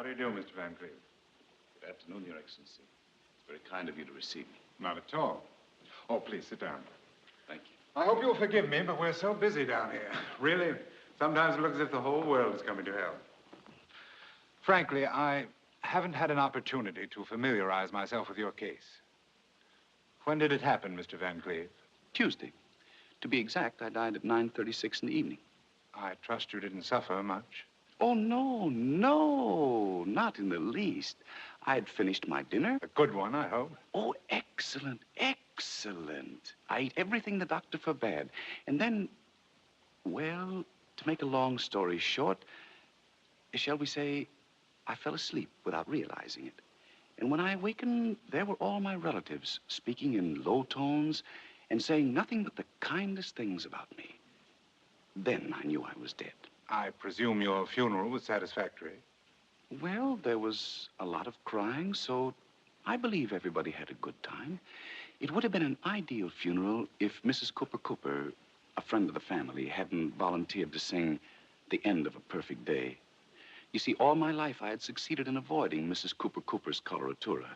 do you do, Mr. Van Cleve? Good afternoon, Your Excellency. It's very kind of you to receive me. Not at all. Oh, please, sit down. Thank you. I hope you'll forgive me, but we're so busy down here. Really, sometimes it looks as if the whole world is coming to hell. Frankly, I haven't had an opportunity to familiarize myself with your case. When did it happen, Mr. Van Cleve? Tuesday. To be exact, I died at 9:36 in the evening. I trust you didn't suffer much. Oh, no, not in the least. I had finished my dinner. A good one, I hope. Oh, excellent, excellent. I ate everything the doctor forbade. And then, well, to make a long story short, shall we say, I fell asleep without realizing it. And when I awakened, there were all my relatives speaking in low tones and saying nothing but the kindest things about me. Then I knew I was dead. I presume your funeral was satisfactory. Well, there was a lot of crying, so I believe everybody had a good time. It would have been an ideal funeral if Mrs. Cooper, a friend of the family, hadn't volunteered to sing The End of a Perfect Day. You see, all my life I had succeeded in avoiding Mrs. Cooper's coloratura,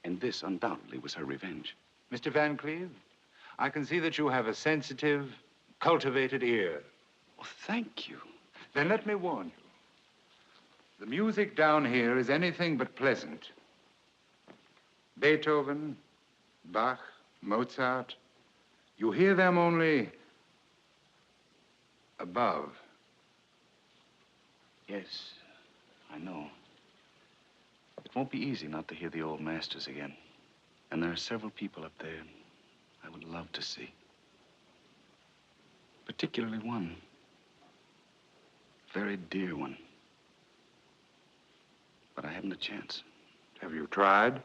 and this undoubtedly was her revenge. Mr. Van Cleve, I can see that you have a sensitive, cultivated ear. Oh, thank you. Then let me warn you. The music down here is anything but pleasant. Beethoven, Bach, Mozart, you hear them only above. Yes, I know. It won't be easy not to hear the old masters again. And there are several people up there I would love to see. Particularly one. Very dear one. But I haven't a chance. Have you tried?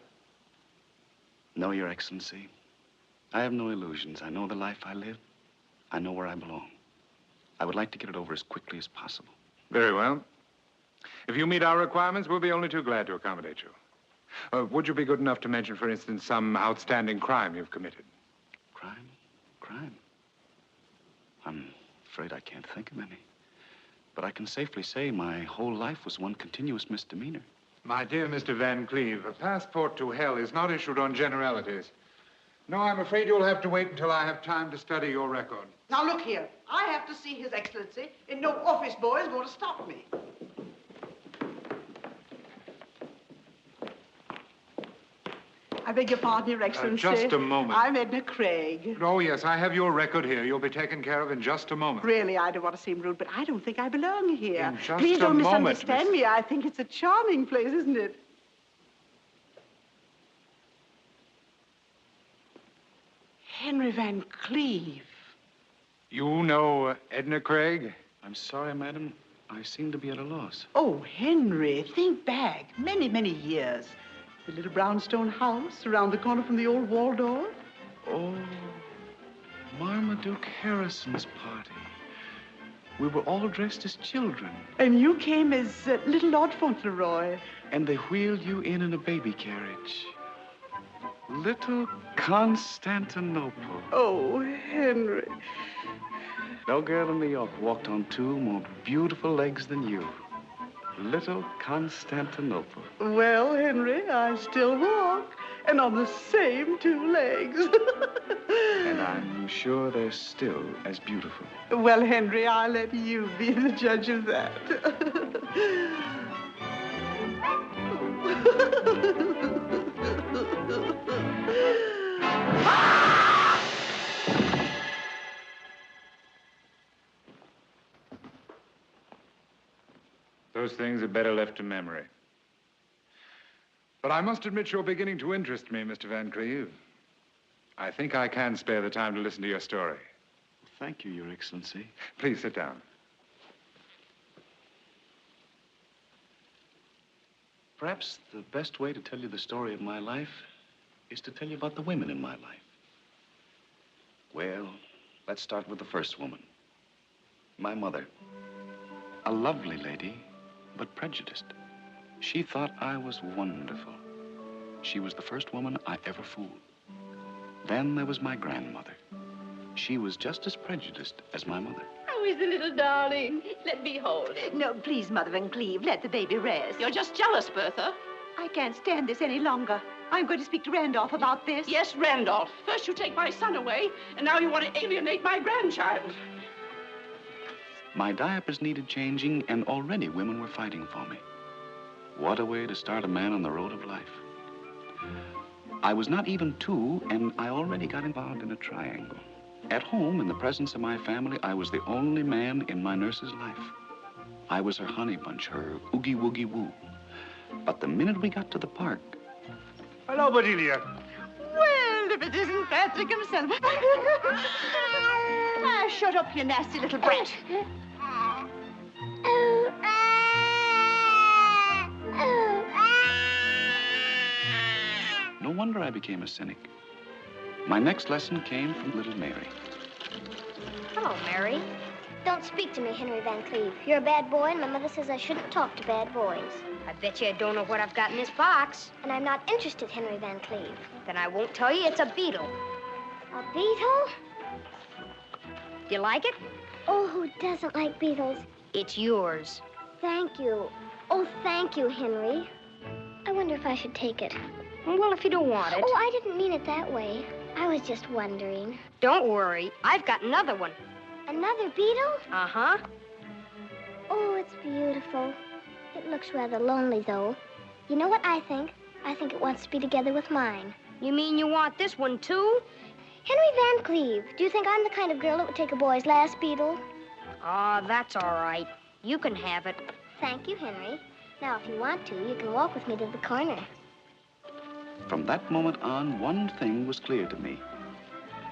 No, Your Excellency. I have no illusions. I know the life I live. I know where I belong. I would like to get it over as quickly as possible. Very well. If you meet our requirements, we'll be only too glad to accommodate you. Would you be good enough to mention, for instance, some outstanding crime you've committed? Crime? Crime? I'm afraid I can't think of any. But I can safely say my whole life was one continuous misdemeanor. My dear Mr. Van Cleve, a passport to hell is not issued on generalities. No, I'm afraid you'll have to wait until I have time to study your record. Now, look here. I have to see His Excellency, and no office boy is going to stop me. I beg your pardon, Your Excellency. Just a moment. I'm Edna Craig. Oh, yes, I have your record here. You'll be taken care of in just a moment. Really, I don't want to seem rude, but I don't think I belong here. In just Please a don't moment, misunderstand me. I think it's a charming place, isn't it? Henry Van Cleve. You know Edna Craig? I'm sorry, madam. I seem to be at a loss. Oh, Henry, think back. Many, many years. The little brownstone house around the corner from the old Waldorf. Oh, Marmaduke Harrison's party. We were all dressed as children. And you came as little Lord Fauntleroy. And they wheeled you in a baby carriage. Little Constantinople. Oh, Henry. No girl in New York walked on two more beautiful legs than you. Little Constantinople. Well, Henry, I still walk, and on the same two legs. And I'm sure they're still as beautiful. Well, Henry, I'll let you be the judge of that. Those things are better left to memory. But I must admit you're beginning to interest me, Mr. Van Cleve. I think I can spare the time to listen to your story. Thank you, Your Excellency. Please sit down. Perhaps the best way to tell you the story of my life is to tell you about the women in my life. Well, let's start with the first woman. My mother. A lovely lady, but prejudiced. She thought I was wonderful. She was the first woman I ever fooled. Then there was my grandmother. She was just as prejudiced as my mother. Oh, he's a little darling. Let me hold him. No, please, Mother Van Cleve, let the baby rest. You're just jealous, Bertha. I can't stand this any longer. I'm going to speak to Randolph about this. Yes, Randolph. First you take my son away, and now you want to alienate my grandchild. My diapers needed changing, and already women were fighting for me. What a way to start a man on the road of life. I was not even 2, and I already got involved in a triangle. At home, in the presence of my family, I was the only man in my nurse's life. I was her honey bunch, her oogie woogie woo. But the minute we got to the park... Hello, Bedelia. Well, if it isn't Patrick himself. Ah, shut up, you nasty little brat. No wonder I became a cynic. My next lesson came from little Mary. Hello, Mary. Don't speak to me, Henry Van Cleve. You're a bad boy, and my mother says I shouldn't talk to bad boys. I bet you I don't know what I've got in this box. And I'm not interested, Henry Van Cleve. Then I won't tell you it's a beetle. A beetle? Do you like it? Oh, who doesn't like beetles? It's yours. Thank you. Oh, thank you, Henry. I wonder if I should take it. Well, if you don't want it. Oh, I didn't mean it that way. I was just wondering. Don't worry. I've got another one. Another beetle? Uh-huh. Oh, it's beautiful. It looks rather lonely, though. You know what I think? I think it wants to be together with mine. You mean you want this one, too? Henry Van Cleve, do you think I'm the kind of girl that would take a boy's last beetle? Oh, that's all right. You can have it. Thank you, Henry. Now, if you want to, you can walk with me to the corner. From that moment on, one thing was clear to me.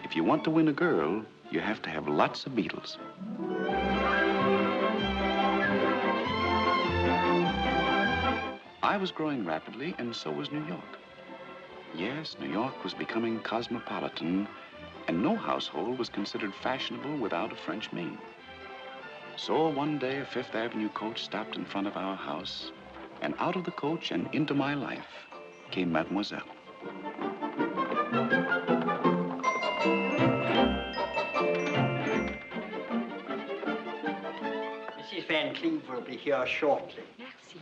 If you want to win a girl, you have to have lots of beetles. I was growing rapidly, and so was New York. Yes, New York was becoming cosmopolitan, and no household was considered fashionable without a French maid. So one day, a Fifth Avenue coach stopped in front of our house, and out of the coach and into my life came Mademoiselle. Mrs. Van Cleve will be here shortly. Merci.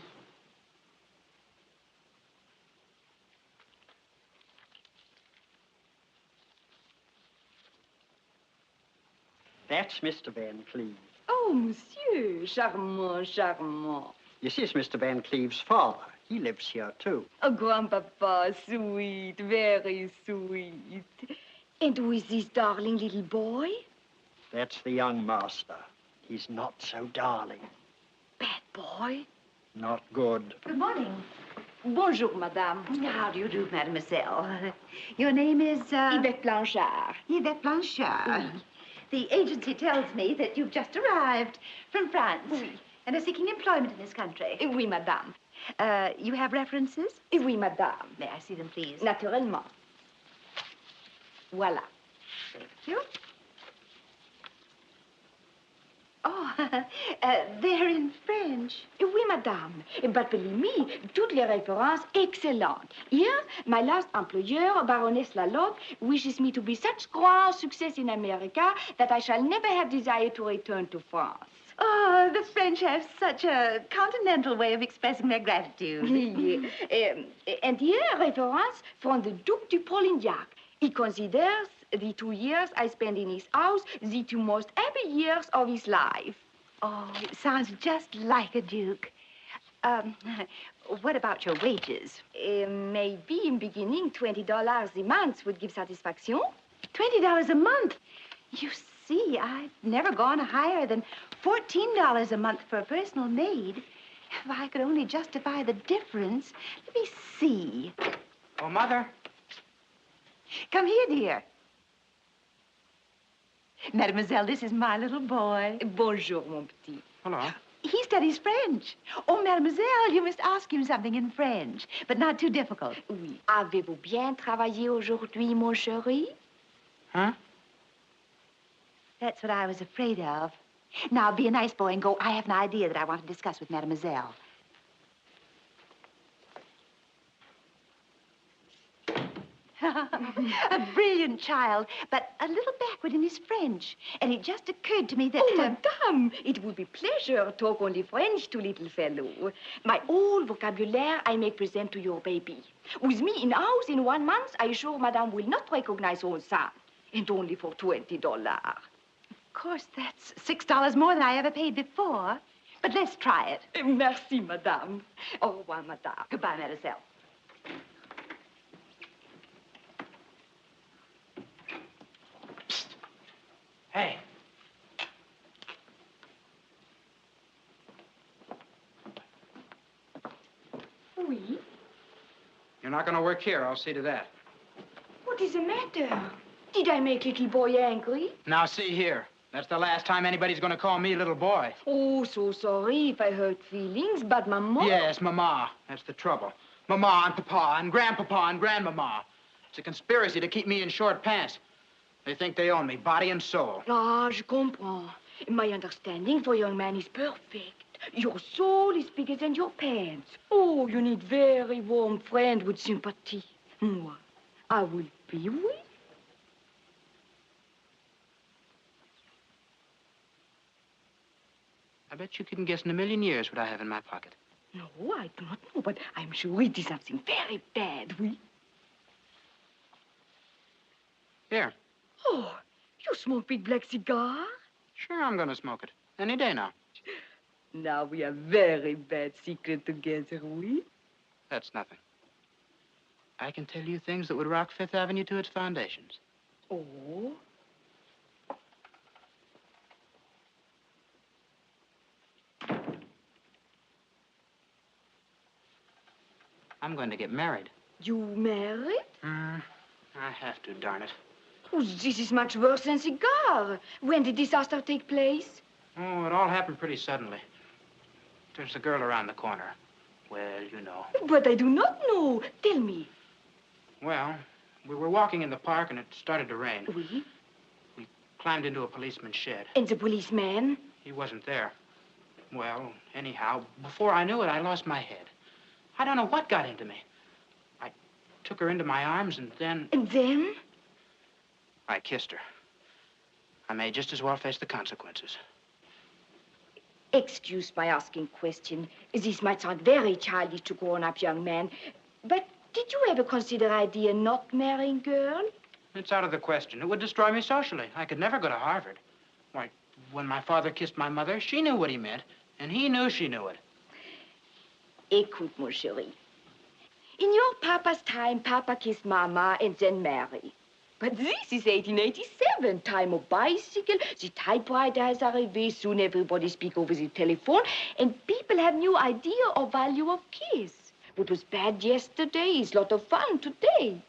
That's Mr. Van Cleve. Oh, monsieur, charmant, charmant. This is Mr. Van Cleve's father. He lives here, too. Oh, grandpapa, sweet, very sweet. And who is this darling little boy? That's the young master. He's not so darling. Bad boy? Not good. Good morning. Bonjour, madame. How do you do, mademoiselle? Your name is, Yvette Blanchard. Yvette Blanchard. The agency tells me that you've just arrived from France. Oui. And are seeking employment in this country. Oui, madame. You have references? Oui, madame. May I see them, please? Naturellement. Voilà. Thank you. Oh, they're in French. Oui, madame. But believe me, toutes les références excellentes. Here, my last employer, Baroness Lalotte, wishes me to be such grand success in America that I shall never have desire to return to France. Oh, the French have such a continental way of expressing their gratitude. And here, référence from the Duc de Polignac. He considers the 2 years I spent in his house the 2 most happy years of his life. Oh, it sounds just like a duke. What about your wages? Maybe in beginning, $20 a month would give satisfaction. $20 a month? You see, I've never gone higher than $14 a month for a personal maid. If I could only justify the difference. Let me see. Oh, Mother. Come here, dear. Mademoiselle, this is my little boy. Bonjour, mon petit. Hello. He studies French. Oh, mademoiselle, you must ask him something in French, but not too difficult. Oui. Avez-vous bien travaillé aujourd'hui, mon chéri? Huh? That's what I was afraid of. Now, be a nice boy and go. I have an idea that I want to discuss with mademoiselle. A brilliant child, but a little backward in his French. And it just occurred to me that... Oh, madame, it would be pleasure talk only French to little fellow. My whole vocabulary I may present to your baby. With me in house in 1 month, I sure madame will not recognize her son. And only for $20. Of course, that's $6 more than I ever paid before. But let's try it. Merci, madame. Au revoir, madame. Goodbye, Mademoiselle. Hey. Oui? You're not going to work here. I'll see to that. What is the matter? Did I make little boy angry? Now, see here. That's the last time anybody's going to call me little boy. Oh, so sorry if I hurt feelings, but Maman... Yes, Mama. That's the trouble. Mama and Papa and Grandpapa and Grandmama. It's a conspiracy to keep me in short pants. They think they own me, body and soul. Ah, je comprends. My understanding for young man is perfect. Your soul is bigger than your pants. Oh, you need very warm friend with sympathy. Moi, I will be with. I bet you couldn't guess in a million years what I have in my pocket. No, I do not know, but I'm sure it is something very bad, oui? Here. Oh, you smoke big black cigar? Sure, I'm going to smoke it. Any day now. Now we are very bad secret together, oui? That's nothing. I can tell you things that would rock Fifth Avenue to its foundations. Oh? I'm going to get married. You married? I have to, darn it. Oh, this is much worse than cigar. When did disaster take place? Oh, it all happened pretty suddenly. There's a girl around the corner. Well, you know. But I do not know. Tell me. Well, we were walking in the park and it started to rain. Oui? We climbed into a policeman's shed. And the policeman? He wasn't there. Well, anyhow, before I knew it, I lost my head. I don't know what got into me. I took her into my arms and then... And then? I kissed her. I may just as well face the consequences. Excuse my asking question. This might sound very childish to grown-up young man, but did you ever consider idea not marrying girl? It's out of the question. It would destroy me socially. I could never go to Harvard. Why, when my father kissed my mother, she knew what he meant, and he knew she knew it. Écoute, mon chéri. In your papa's time, Papa kissed Mama and then married. But this is 1887, time of bicycle. The typewriter has arrived. Soon everybody speak over the telephone, and people have new idea of value of kiss. What was bad yesterday is a lot of fun today.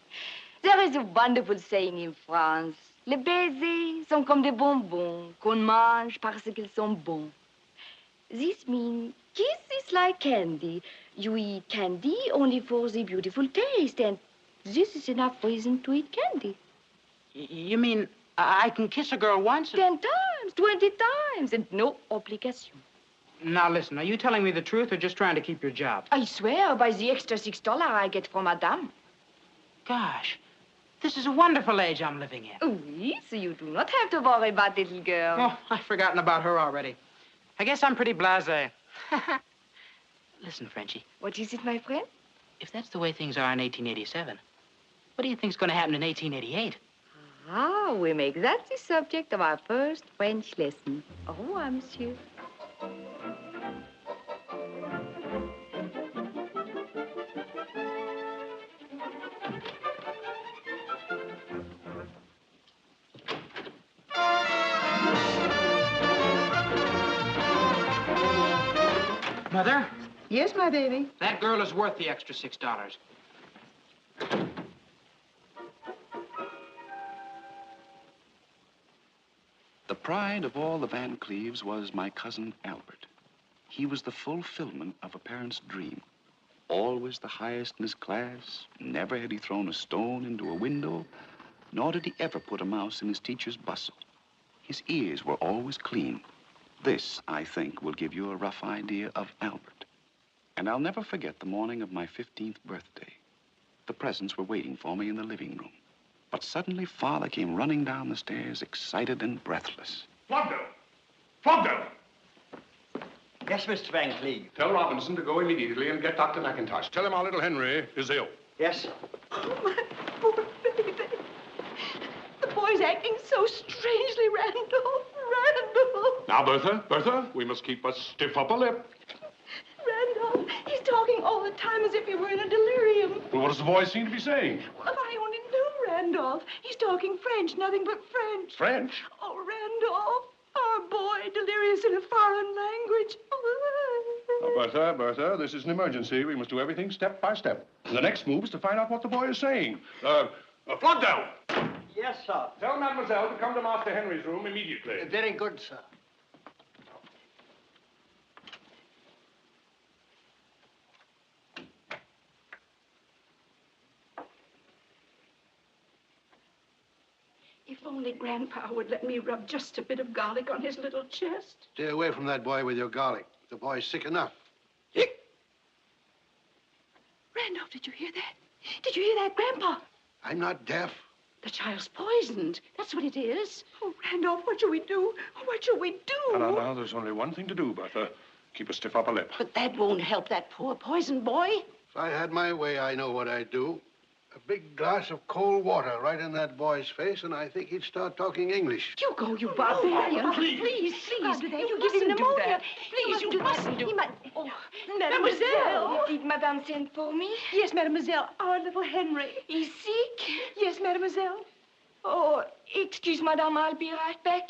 There is a wonderful saying in France. Les baisers sont comme des bonbons qu'on mange parce qu'ils sont bons. This means kiss is like candy. You eat candy only for the beautiful taste, and this is enough reason to eat candy. You mean I can kiss a girl once? 10 times, 20 times, and no obligation. Now, listen, are you telling me the truth or just trying to keep your job? I swear by the extra $6 I get from Madame. Gosh, this is a wonderful age I'm living in. Oui, so you do not have to worry about little girl. Oh, I've forgotten about her already. I guess I'm pretty blasé. Listen, Frenchie. What is it, my friend? If that's the way things are in 1887, what do you think's going to happen in 1888? Ah, we make that the subject of our first French lesson. Au revoir, monsieur. Mother? Yes, my baby. That girl is worth the extra $6. The pride of all the Van Cleves was my cousin Albert. He was the fulfillment of a parent's dream. Always the highest in his class. Never had he thrown a stone into a window, nor did he ever put a mouse in his teacher's bustle. His ears were always clean. This, I think, will give you a rough idea of Albert. And I'll never forget the morning of my 15th birthday. the presents were waiting for me in the living room. But suddenly, Father came running down the stairs, excited and breathless. Flogdell! Flogdell! Yes, Mr. Van Cleave. Tell Robinson to go immediately and get Dr. McIntosh. Tell him our little Henry is ill. Yes. Oh, my poor baby. The boy's acting so strangely, Randolph. Randolph. Now, Bertha, we must keep a stiff upper lip. Randolph, he's talking all the time as if he were in a delirium. Well, what does the voice seem to be saying? Well, if I only knew Randolph. He's talking French, nothing but French. French? Oh, Randolph, our boy, delirious in a foreign language. Now, Bertha, this is an emergency. We must do everything step by step. And the next move is to find out what the boy is saying. Flogdell! Yes, sir. Tell Mademoiselle to come to Master Henry's room immediately. Very good, sir. If only Grandpa would let me rub just a bit of garlic on his little chest. Stay away from that boy with your garlic. The boy's sick enough. Randolph, did you hear that? Did you hear that, Grandpa? I'm not deaf. The child's poisoned. That's what it is. Oh, Randolph, what shall we do? What shall we do? Now, there's only one thing to do, Bertha. Keep a stiff upper lip. But that won't help that poor poisoned boy. If I had my way, I know what I'd do. A big glass of cold water right in that boy's face, and I think he'd start talking English. You go, you barbarian. Please. You give him pneumonia. Please, you mustn't do that. Oh, Mademoiselle. Did Madame send for me? Yes, Mademoiselle. Our little Henry. He's sick? Yes, Mademoiselle. Oh, excuse, Madame, I'll be right back.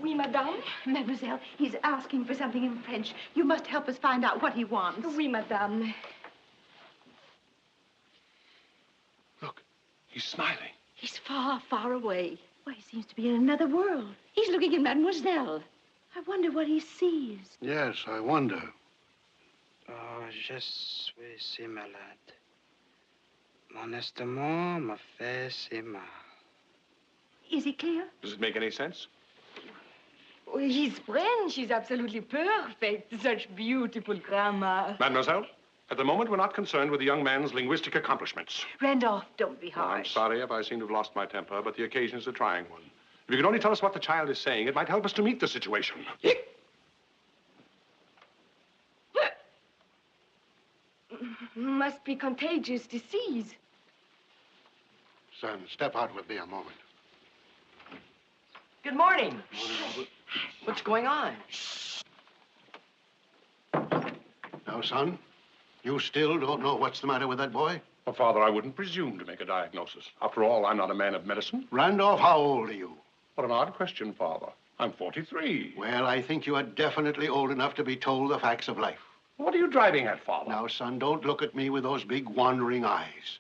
Oui, Madame. Mademoiselle, he's asking for something in French. You must help us find out what he wants. Oui, Madame. Look, he's smiling. He's far, far away. Why, he seems to be in another world. He's looking at Mademoiselle. I wonder what he sees. Yes, I wonder. Oh, je suis si malade. Mon estomac me fait si mal. Is he clear? Does it make any sense? Oh, his French is absolutely perfect. Such beautiful grammar. Mademoiselle, at the moment, we're not concerned with the young man's linguistic accomplishments. Randolph, don't be Oh, I'm harsh. sorry if I seem to have lost my temper, but the occasion is a trying one. If you could only tell us what the child is saying, it might help us to meet the situation. Must be contagious disease. Son, step out with me a moment. Good morning. What's going on? Now, son, you still don't know what's the matter with that boy? Well, Father, I wouldn't presume to make a diagnosis. After all, I'm not a man of medicine. Randolph, how old are you? What an odd question, Father. I'm 43. Well, I think you are definitely old enough to be told the facts of life. What are you driving at, Father? Now, son, don't look at me with those big wandering eyes.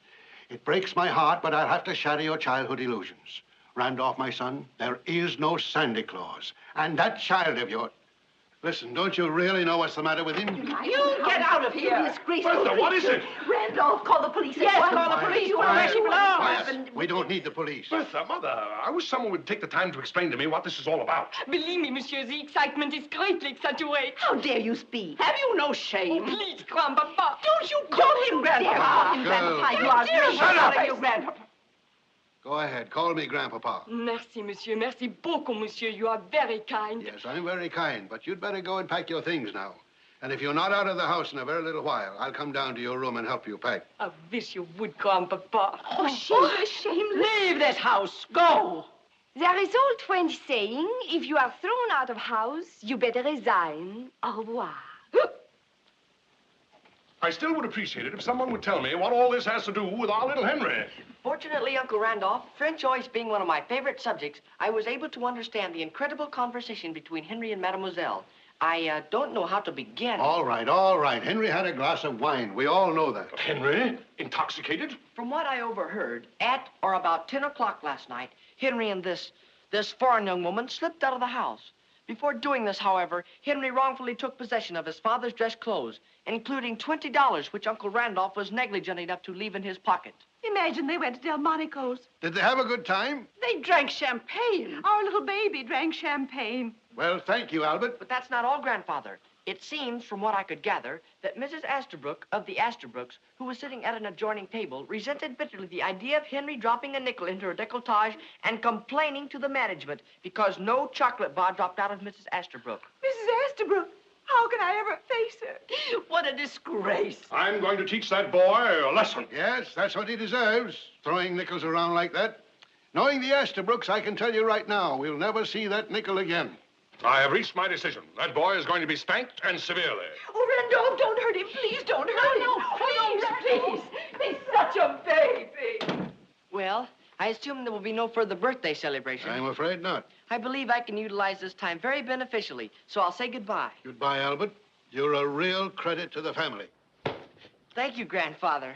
It breaks my heart, but I'll have to shatter your childhood illusions. Randolph, my son, there is no Santa Claus. And that child of yours... Listen, don't you really know what's the matter with him? You get out of here. Bertha, what is it? Randolph, call the police. Yes, call the police. You want to keep it Quiet. We don't need the police. Bertha, Mother, I wish someone would take the time to explain to me what this is all about. Believe me, monsieur, the excitement is greatly exaggerated. How dare you speak? Have you no shame? Please, Grandpapa. Don't you call him Grandpapa. Girl. You are Shut up. calling you Grandpapa. Go ahead, call me Grandpapa. Merci, monsieur. Merci beaucoup, monsieur. You are very kind. Yes, I'm very kind, but you'd better go and pack your things now. And if you're not out of the house in a very little while, I'll come down to your room and help you pack. I wish you would, Grandpapa. Oh, shameless, shameless. Leave this house. Go. There is old French saying, if you are thrown out of house, you better resign. Au revoir. I still would appreciate it if someone would tell me what all this has to do with our little Henry. Fortunately, Uncle Randolph, French always being one of my favorite subjects, I was able to understand the incredible conversation between Henry and Mademoiselle. I don't know how to begin. All right. Henry had a glass of wine. We all know that. But Henry, intoxicated? From what I overheard, at or about 10 o'clock last night, Henry and this foreign young woman slipped out of the house. Before doing this, however, Henry wrongfully took possession of his father's dress clothes, including $20, which Uncle Randolph was negligent enough to leave in his pocket. Imagine they went to Delmonico's. Did they have a good time? They drank champagne. Our little baby drank champagne. Well, thank you, Albert. But that's not all, Grandfather. It seems, from what I could gather, that Mrs. Asterbrook of the Asterbrooks, who was sitting at an adjoining table, resented bitterly the idea of Henry dropping a nickel into her decolletage and complaining to the management because no chocolate bar dropped out of Mrs. Asterbrook. Mrs. Asterbrook, how can I ever face her? What a disgrace. I'm going to teach that boy a lesson. Yes, that's what he deserves, throwing nickels around like that. Knowing the Asterbrooks, I can tell you right now, we'll never see that nickel again. I have reached my decision. That boy is going to be spanked, and severely. Oh, Randolph, don't hurt him. Please don't hurt him. Please. He's such a baby. Well, I assume there will be no further birthday celebration. I'm afraid not. I believe I can utilize this time very beneficially, so I'll say goodbye. Goodbye, Albert. You're a real credit to the family. Thank you, Grandfather.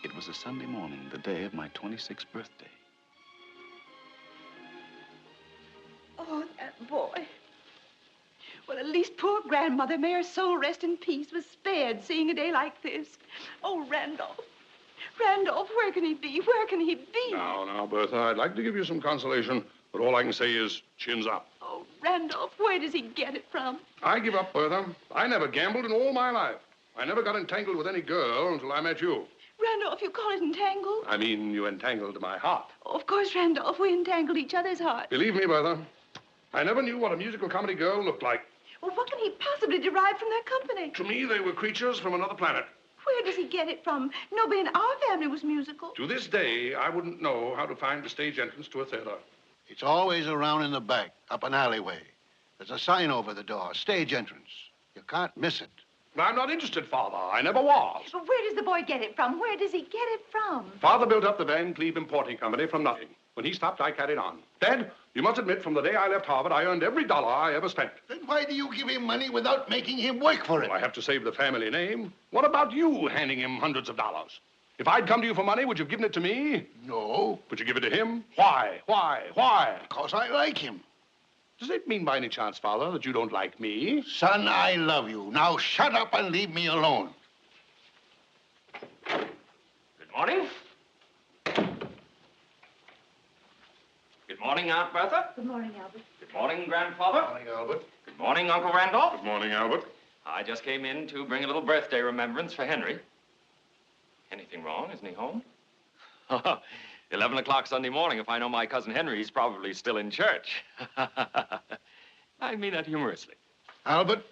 It was a Sunday morning, the day of my 26th birthday. Oh, that boy. Well, at least poor grandmother, may her soul rest in peace, was spared seeing a day like this. Oh, Randolph. Randolph, where can he be? Where can he be? Now, Bertha, I'd like to give you some consolation, but all I can say is chins up. Oh, Randolph, where does he get it from? I give up, Bertha. I never gambled in all my life. I never got entangled with any girl until I met you. Randolph, you call it entangled? I mean, you entangled my heart. Oh, of course, Randolph, we entangled each other's hearts. Believe me, Bertha, I never knew what a musical comedy girl looked like. Well, what can he possibly derive from their company? To me, they were creatures from another planet. Where does he get it from? Nobody in our family was musical. To this day, I wouldn't know how to find the stage entrance to a theater. It's always around in the back, up an alleyway. There's a sign over the door, stage entrance. You can't miss it. I'm not interested, Father. I never was. But where does the boy get it from? Where does he get it from? Father built up the Van Cleve Importing Company from nothing. When he stopped, I carried on. Dad, you must admit, from the day I left Harvard, I earned every dollar I ever spent. Then why do you give him money without making him work for it? Well, I have to save the family name. What about you handing him hundreds of dollars? If I'd come to you for money, would you have given it to me? No. Would you give it to him? Why? Why? Because I like him. Does it mean by any chance, Father, that you don't like me? Son, I love you. Now shut up and leave me alone. Good morning. Good morning, Aunt Bertha. Good morning, Albert. Good morning, Grandfather. Good morning, Albert. Good morning, Uncle Randolph. Good morning, Albert. I just came in to bring a little birthday remembrance for Henry. Anything wrong? Isn't he home? 11 o'clock Sunday morning. If I know my cousin Henry, he's probably still in church. I mean that humorously. Albert,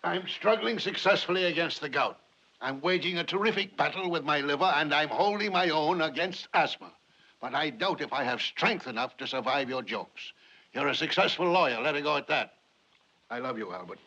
I'm struggling successfully against the gout. I'm waging a terrific battle with my liver, and I'm holding my own against asthma. But I doubt if I have strength enough to survive your jokes. You're a successful lawyer. Let it go at that. I love you, Albert.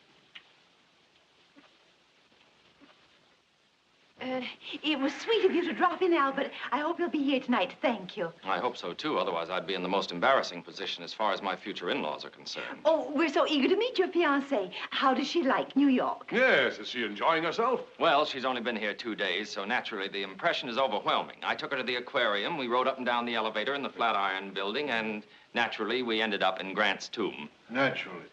It was sweet of you to drop in, Albert. I hope you'll be here tonight. Thank you. I hope so, too. Otherwise, I'd be in the most embarrassing position as far as my future in-laws are concerned. Oh, we're so eager to meet your fiancée. How does she like New York? Yes, is she enjoying herself? Well, she's only been here 2 days, so naturally the impression is overwhelming. I took her to the aquarium, we rode up and down the elevator in the Flatiron Building, and naturally we ended up in Grant's tomb. Naturally.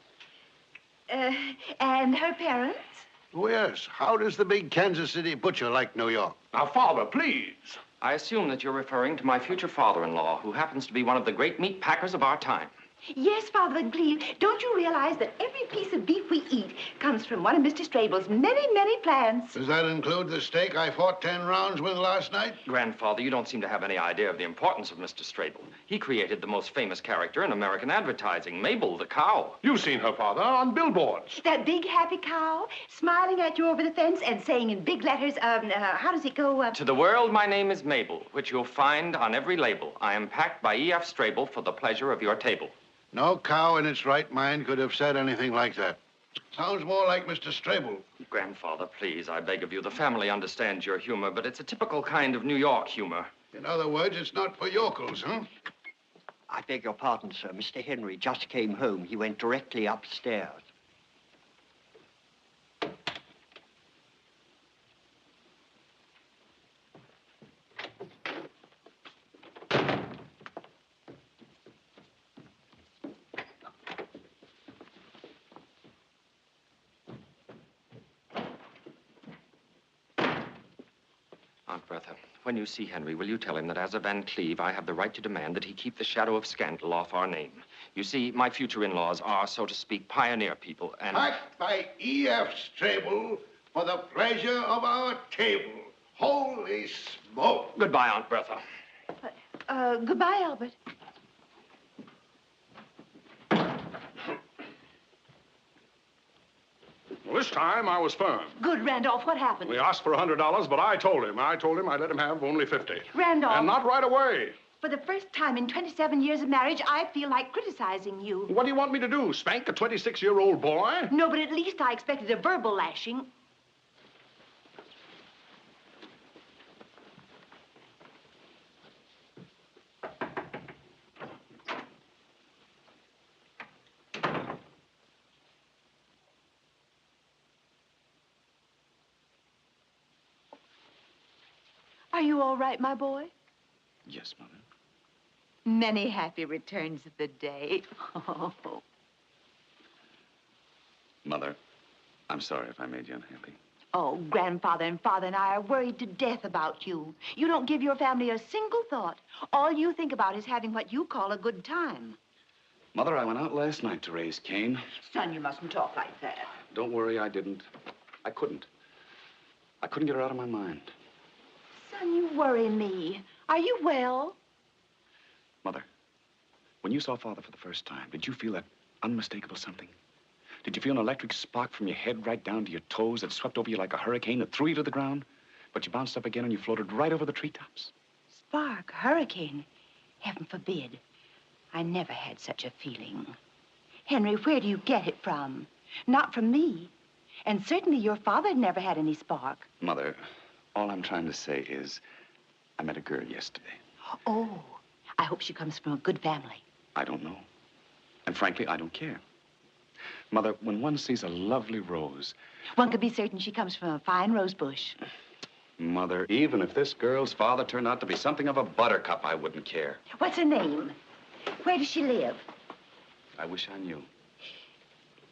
And her parents? Oh, yes. How does the big Kansas City butcher like New York? Now, Father, please. I assume that you're referring to my future father-in-law, who happens to be one of the great meat packers of our time. Yes, Father Van Cleve. Don't you realize that every piece of beef we eat comes from one of Mr. Strable's many, many plants? Does that include the steak I fought 10 rounds with last night? Grandfather, you don't seem to have any idea of the importance of Mr. Strable. He created the most famous character in American advertising, Mabel the cow. You've seen her, Father, on billboards. That big, happy cow smiling at you over the fence and saying in big letters, how does it go? To the world, my name is Mabel, which you'll find on every label. I am packed by E.F. Strable for the pleasure of your table. No cow in its right mind could have said anything like that. Sounds more like Mr. Strable. Grandfather, please, I beg of you. The family understands your humor, but it's a typical kind of New York humor. In other words, it's not for yokels, huh? I beg your pardon, sir. Mr. Henry just came home. He went directly upstairs. Aunt Bertha, when you see Henry, will you tell him that as a Van Cleve, I have the right to demand that he keep the shadow of scandal off our name? You see, my future in-laws are, so to speak, pioneer people, and... Packed by E.F. Strable for the pleasure of our table. Holy smoke! Goodbye, Aunt Bertha. Goodbye, Albert. Well, this time I was firm. Good, Randolph. What happened? We asked for $100, but I told him I'd let him have only 50. Randolph. And not right away. For the first time in 27 years of marriage, I feel like criticizing you. What do you want me to do, spank a 26-year-old boy? No, but at least I expected a verbal lashing. Are you all right, my boy? Yes, Mother. Many happy returns of the day. Oh. Mother, I'm sorry if I made you unhappy. Oh, Grandfather and Father and I are worried to death about you. You don't give your family a single thought. All you think about is having what you call a good time. Mother, I went out last night to raise Cain. Son, you mustn't talk like that. Don't worry, I didn't. I couldn't. I couldn't get her out of my mind. Son, you worry me. Are you well? Mother, when you saw Father for the first time, did you feel that unmistakable something? Did you feel an electric spark from your head right down to your toes that swept over you like a hurricane that threw you to the ground? But you bounced up again and you floated right over the treetops? Spark, hurricane. Heaven forbid. I never had such a feeling. Henry, where do you get it from? Not from me. And certainly your father never had any spark. Mother, all I'm trying to say is I met a girl yesterday. Oh, I hope she comes from a good family. I don't know. And frankly, I don't care. Mother, when one sees a lovely rose... One could be certain she comes from a fine rose bush. Mother, even if this girl's father turned out to be something of a buttercup, I wouldn't care. What's her name? Where does she live? I wish I knew.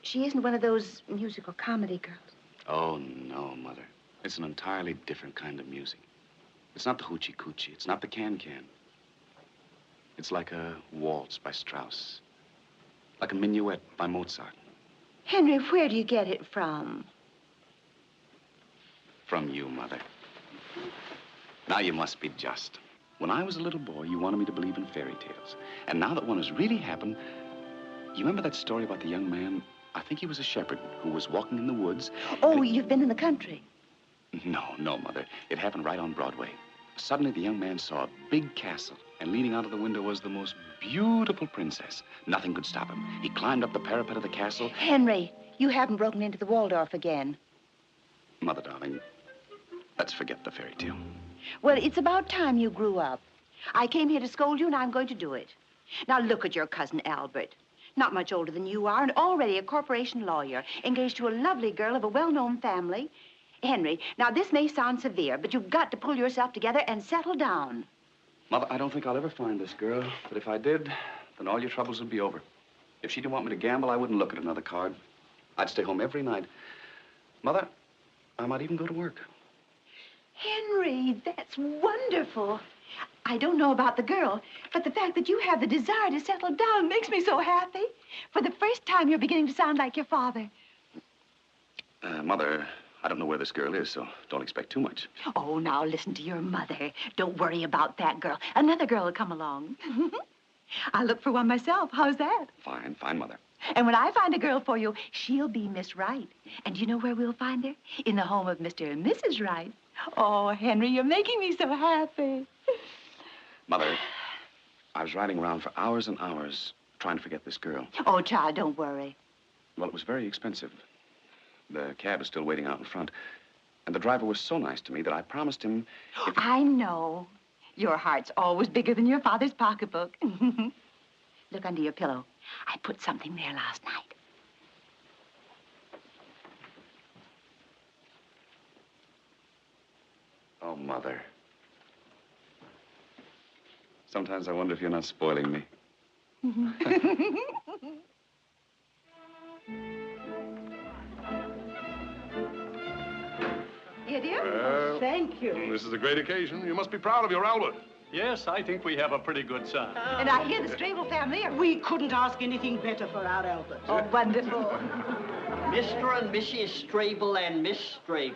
She isn't one of those musical comedy girls. Oh, no, Mother. It's an entirely different kind of music. It's not the hoochie-coochie. It's not the can-can. It's like a waltz by Strauss. Like a minuet by Mozart. Henry, where do you get it from? From you, Mother. Now you must be just. When I was a little boy, you wanted me to believe in fairy tales. And now that one has really happened, you remember that story about the young man? I think he was a shepherd who was walking in the woods. Oh, you've been in the country. No, Mother. It happened right on Broadway. Suddenly, the young man saw a big castle, and leaning out of the window was the most beautiful princess. Nothing could stop him. He climbed up the parapet of the castle. Henry, you haven't broken into the Waldorf again. Mother, darling, let's forget the fairy tale. Well, it's about time you grew up. I came here to scold you, and I'm going to do it. Now, look at your cousin Albert. Not much older than you are, and already a corporation lawyer, engaged to a lovely girl of a well-known family. Henry, now this may sound severe, but you've got to pull yourself together and settle down. Mother, I don't think I'll ever find this girl, but if I did, then all your troubles would be over. If she didn't want me to gamble, I wouldn't look at another card. I'd stay home every night. Mother, I might even go to work. Henry, that's wonderful. I don't know about the girl, but the fact that you have the desire to settle down makes me so happy. For the first time, you're beginning to sound like your father. Mother, I don't know where this girl is, so don't expect too much. Oh, now listen to your mother. Don't worry about that girl. Another girl will come along. I'll look for one myself. How's that? Fine, Mother. And when I find a girl for you, she'll be Miss Wright. And you know where we'll find her? In the home of Mr. and Mrs. Wright. Oh, Henry, you're making me so happy. Mother, I was riding around for hours and hours trying to forget this girl. Oh, child, don't worry. Well, it was very expensive. The cab is still waiting out in front. And the driver was so nice to me that I promised him... I know. Your heart's always bigger than your father's pocketbook. Look under your pillow. I put something there last night. Oh, Mother. Sometimes I wonder if you're not spoiling me. Here, dear. Well, Thank you. This is a great occasion. You must be proud of your Albert. Yes, I think we have a pretty good son. And I hear the Strable family are... We couldn't ask anything better for our Albert. Oh, wonderful. Mr. and Mrs. Strable and Miss Strable.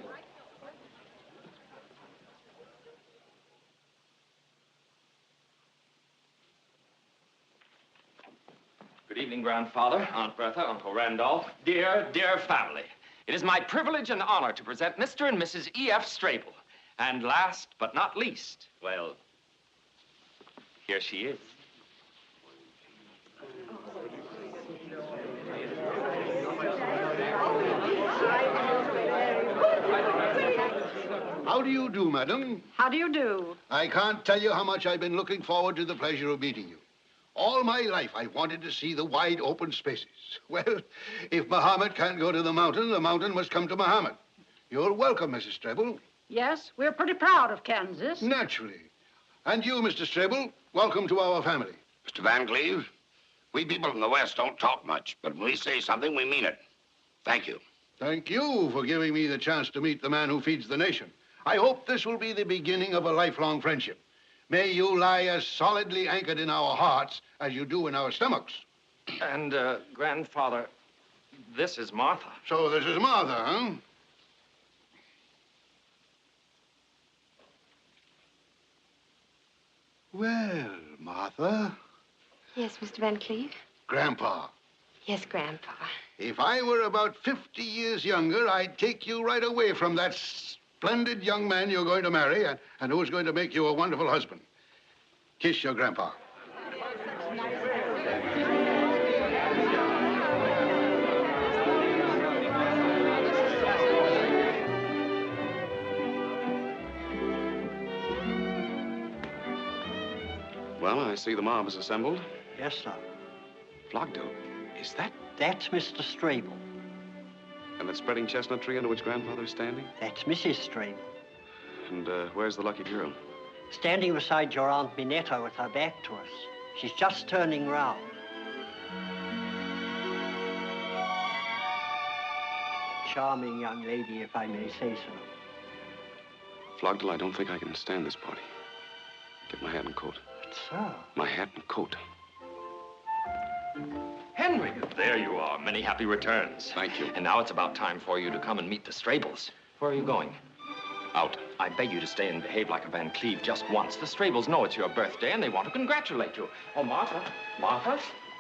Good evening, Grandfather, Aunt Bertha, Uncle Randolph, dear, dear family. It is my privilege and honor to present Mr. and Mrs. E.F. Strable. And last but not least, well, here she is. How do you do, madam? How do you do? I can't tell you how much I've been looking forward to the pleasure of meeting you. All my life, I've wanted to see the wide open spaces. Well, if Muhammad can't go to the mountain must come to Muhammad. You're welcome, Mrs. Strable. Yes, we're pretty proud of Kansas. Naturally. And you, Mr. Strable, welcome to our family. Mr. Van Cleve, we people from the West don't talk much, but when we say something, we mean it. Thank you. Thank you for giving me the chance to meet the man who feeds the nation. I hope this will be the beginning of a lifelong friendship. May you lie as solidly anchored in our hearts as you do in our stomachs. And, Grandfather, this is Martha. So this is Martha, huh? Well, Martha. Yes, Mr. Van Cleve? Grandpa. Yes, Grandpa. If I were about 50 years younger, I'd take you right away from that splendid young man you're going to marry and who's going to make you a wonderful husband. Kiss your grandpa. Well, I see the mob is assembled. Yes, sir. Flogdo, is that? That's Mr. Strable. And that spreading chestnut tree under which Grandfather is standing? That's Mrs. Strable. And where's the lucky girl? Standing beside your Aunt Minetta with her back to us. She's just turning round. Charming young lady, if I may say so. Flogdell, I don't think I can stand this party. Get my hat and coat. But, sir... My hat and coat. Henry, there you are. Many happy returns. Thank you. And now it's about time for you to come and meet the Strables. Where are you going? Out. I beg you to stay and behave like a Van Cleve just once. The Strables know it's your birthday and they want to congratulate you. Oh, Martha. Martha?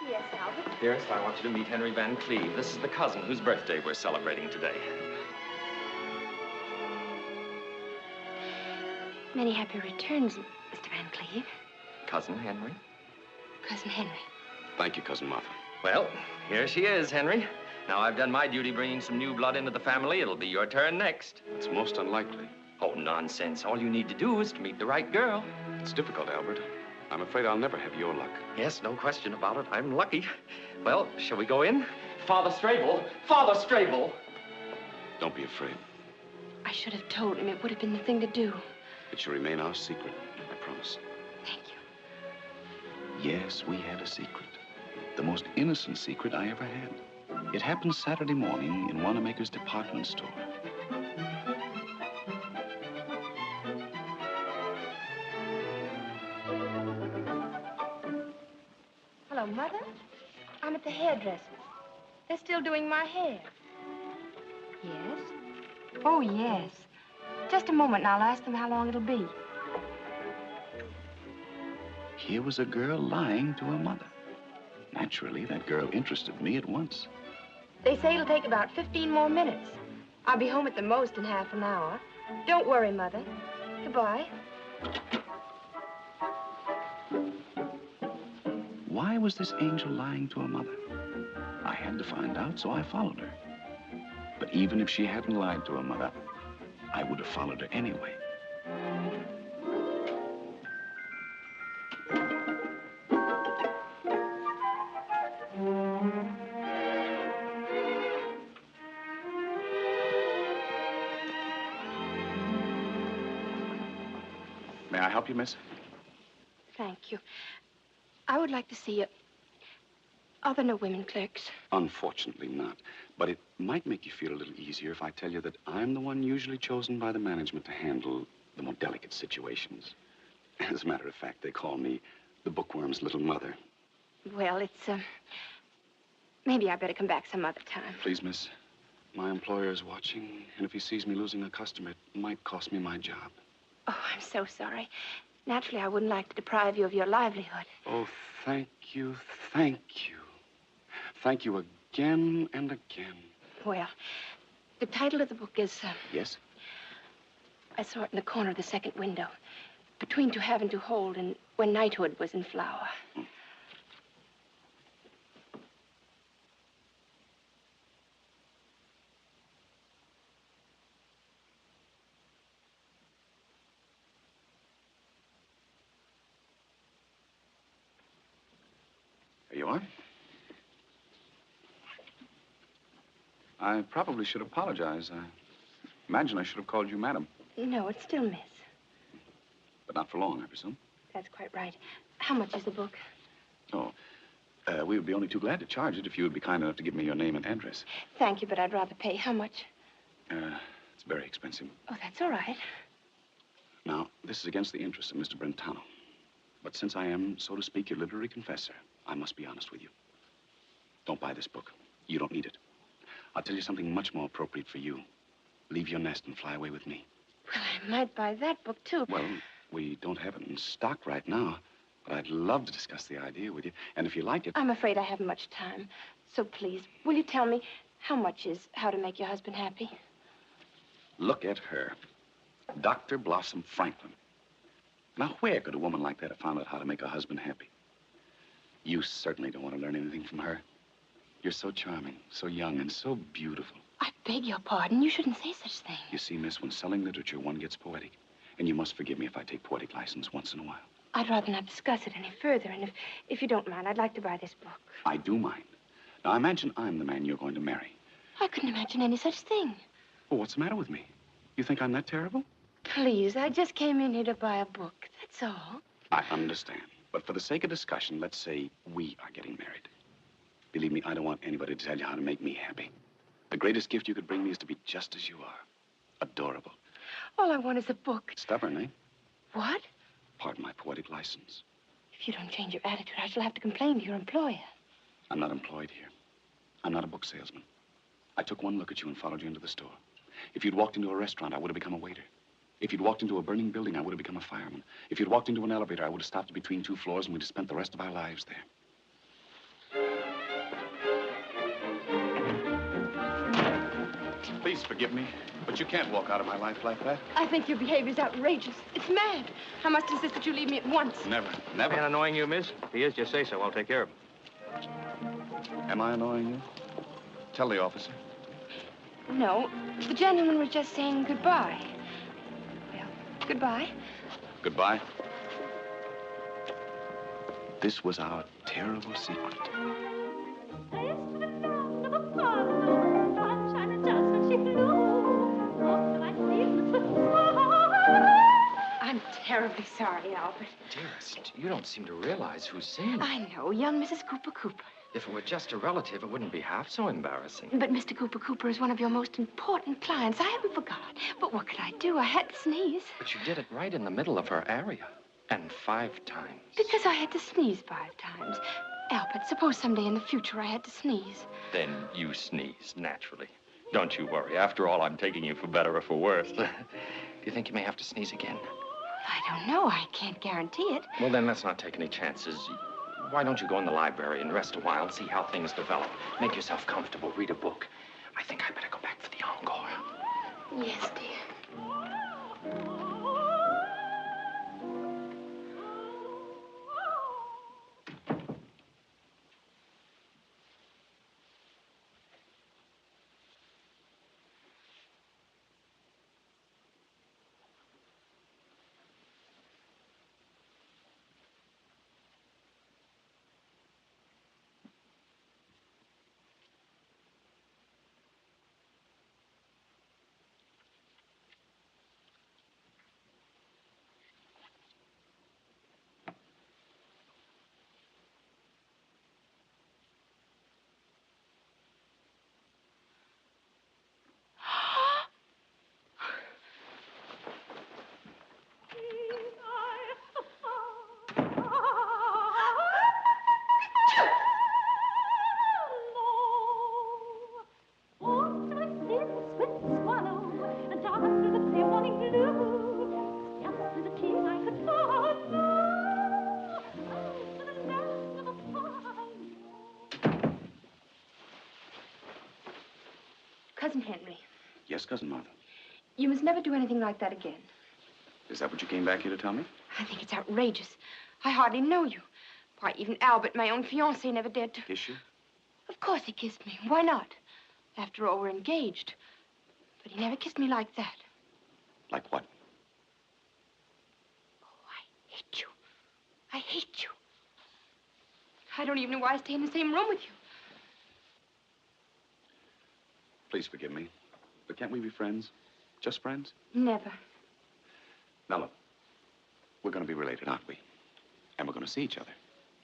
Yes, Albert? Dearest, I want you to meet Henry Van Cleve. This is the cousin whose birthday we're celebrating today. Many happy returns, Mr. Van Cleve. Cousin Henry? Cousin Henry. Thank you, Cousin Martha. Well, here she is, Henry. Now I've done my duty bringing some new blood into the family. It'll be your turn next. It's most unlikely. Oh, nonsense. All you need to do is to meet the right girl. It's difficult, Albert. I'm afraid I'll never have your luck. Yes, no question about it. I'm lucky. Well, shall we go in? Father Strable! Father Strable! Don't be afraid. I should have told him. It would have been the thing to do. It shall remain our secret, I promise. Thank you. Yes, we had a secret. The most innocent secret I ever had. It happened Saturday morning in Wanamaker's department store. Hello, Mother. I'm at the hairdresser's. They're still doing my hair. Yes? Oh, yes. Just a moment, and I'll ask them how long it'll be. Here was a girl lying to her mother. Naturally, that girl interested me at once. They say it'll take about 15 more minutes. I'll be home at the most in half an hour. Don't worry, Mother. Goodbye. Why was this angel lying to her mother? I had to find out, so I followed her. But even if she hadn't lied to her mother, I would have followed her anyway. May I help you, miss? Thank you. I would like to see you. Are there no women clerks? Unfortunately not. But it might make you feel a little easier if I tell you that I'm the one usually chosen by the management to handle the more delicate situations. As a matter of fact, they call me the bookworm's little mother. Well, it's, maybe I better come back some other time. Please, miss. My employer is watching, and if he sees me losing a customer, it might cost me my job. Oh, I'm so sorry. Naturally, I wouldn't like to deprive you of your livelihood. Oh, thank you, thank you. Thank you again and again. Well, the title of the book is, Yes? I saw it in the corner of the second window. Between To Have and To Hold and When Knighthood Was in Flower. There you are. I probably should apologize. I imagine I should have called you madam. No, it's still Miss. But not for long, I presume. That's quite right. How much is the book? Oh, we would be only too glad to charge it if you would be kind enough to give me your name and address. Thank you, but I'd rather pay. How much? It's very expensive. Oh, that's all right. Now, this is against the interests of Mr. Brentano. But since I am, so to speak, your literary confessor, I must be honest with you. Don't buy this book. You don't need it. I'll tell you something much more appropriate for you. Leave your nest and fly away with me. Well, I might buy that book, too. Well, we don't have it in stock right now, but I'd love to discuss the idea with you. And if you like it... I'm afraid I haven't much time. So please, will you tell me how much is How to Make Your Husband Happy? Look at her. Dr. Blossom Franklin. Now, where could a woman like that have found out how to make her husband happy? You certainly don't want to learn anything from her. You're so charming, so young, and so beautiful. I beg your pardon. You shouldn't say such things. You see, miss, when selling literature, one gets poetic. And you must forgive me if I take poetic license once in a while. I'd rather not discuss it any further, and if you don't mind, I'd like to buy this book. I do mind. Now, imagine I'm the man you're going to marry. I couldn't imagine any such thing. Well, what's the matter with me? You think I'm that terrible? Please, I just came in here to buy a book. That's all. I understand. But for the sake of discussion, let's say we are getting married. Believe me, I don't want anybody to tell you how to make me happy. The greatest gift you could bring me is to be just as you are. Adorable. All I want is a book. Stubborn, eh? What? Pardon my poetic license. If you don't change your attitude, I shall have to complain to your employer. I'm not employed here. I'm not a book salesman. I took one look at you and followed you into the store. If you'd walked into a restaurant, I would have become a waiter. If you'd walked into a burning building, I would have become a fireman. If you'd walked into an elevator, I would have stopped between two floors and we'd have spent the rest of our lives there. Please forgive me, but you can't walk out of my life like that. I think your behavior's outrageous. It's mad. I must insist that you leave me at once. Never, never. Man annoying you, miss? If he is, just say so. I'll take care of him. Am I annoying you? Tell the officer. No, the gentleman was just saying goodbye. Well, goodbye. Goodbye. This was our terrible secret. I'm terribly sorry, Albert. Dearest, you don't seem to realize who's singing. I know, young Mrs. Cooper Cooper. If it were just a relative, it wouldn't be half so embarrassing. But Mr. Cooper Cooper is one of your most important clients. I haven't forgot. But what could I do? I had to sneeze. But you did it right in the middle of her area. And 5 times. Because I had to sneeze 5 times. Albert, suppose someday in the future I had to sneeze. Then you sneeze, naturally. Don't you worry. After all, I'm taking you for better or for worse. Do you think you may have to sneeze again? I don't know. I can't guarantee it. Well, then let's not take any chances. Why don't you go in the library and rest a while and see how things develop? Make yourself comfortable, read a book. I think I better go back for the encore. Yes, dear. first cousin, Martha. You must never do anything like that again. Is that what you came back here to tell me? I think it's outrageous. I hardly know you. Why, even Albert, my own fiancé, never dared to... Kiss you? Of course he kissed me. Why not? After all, we're engaged. But he never kissed me like that. Like what? Oh, I hate you. I hate you. I don't even know why I stay in the same room with you. Please forgive me. But can't we be friends? Just friends? Never. Now, look. We're going to be related, aren't we? And we're going to see each other.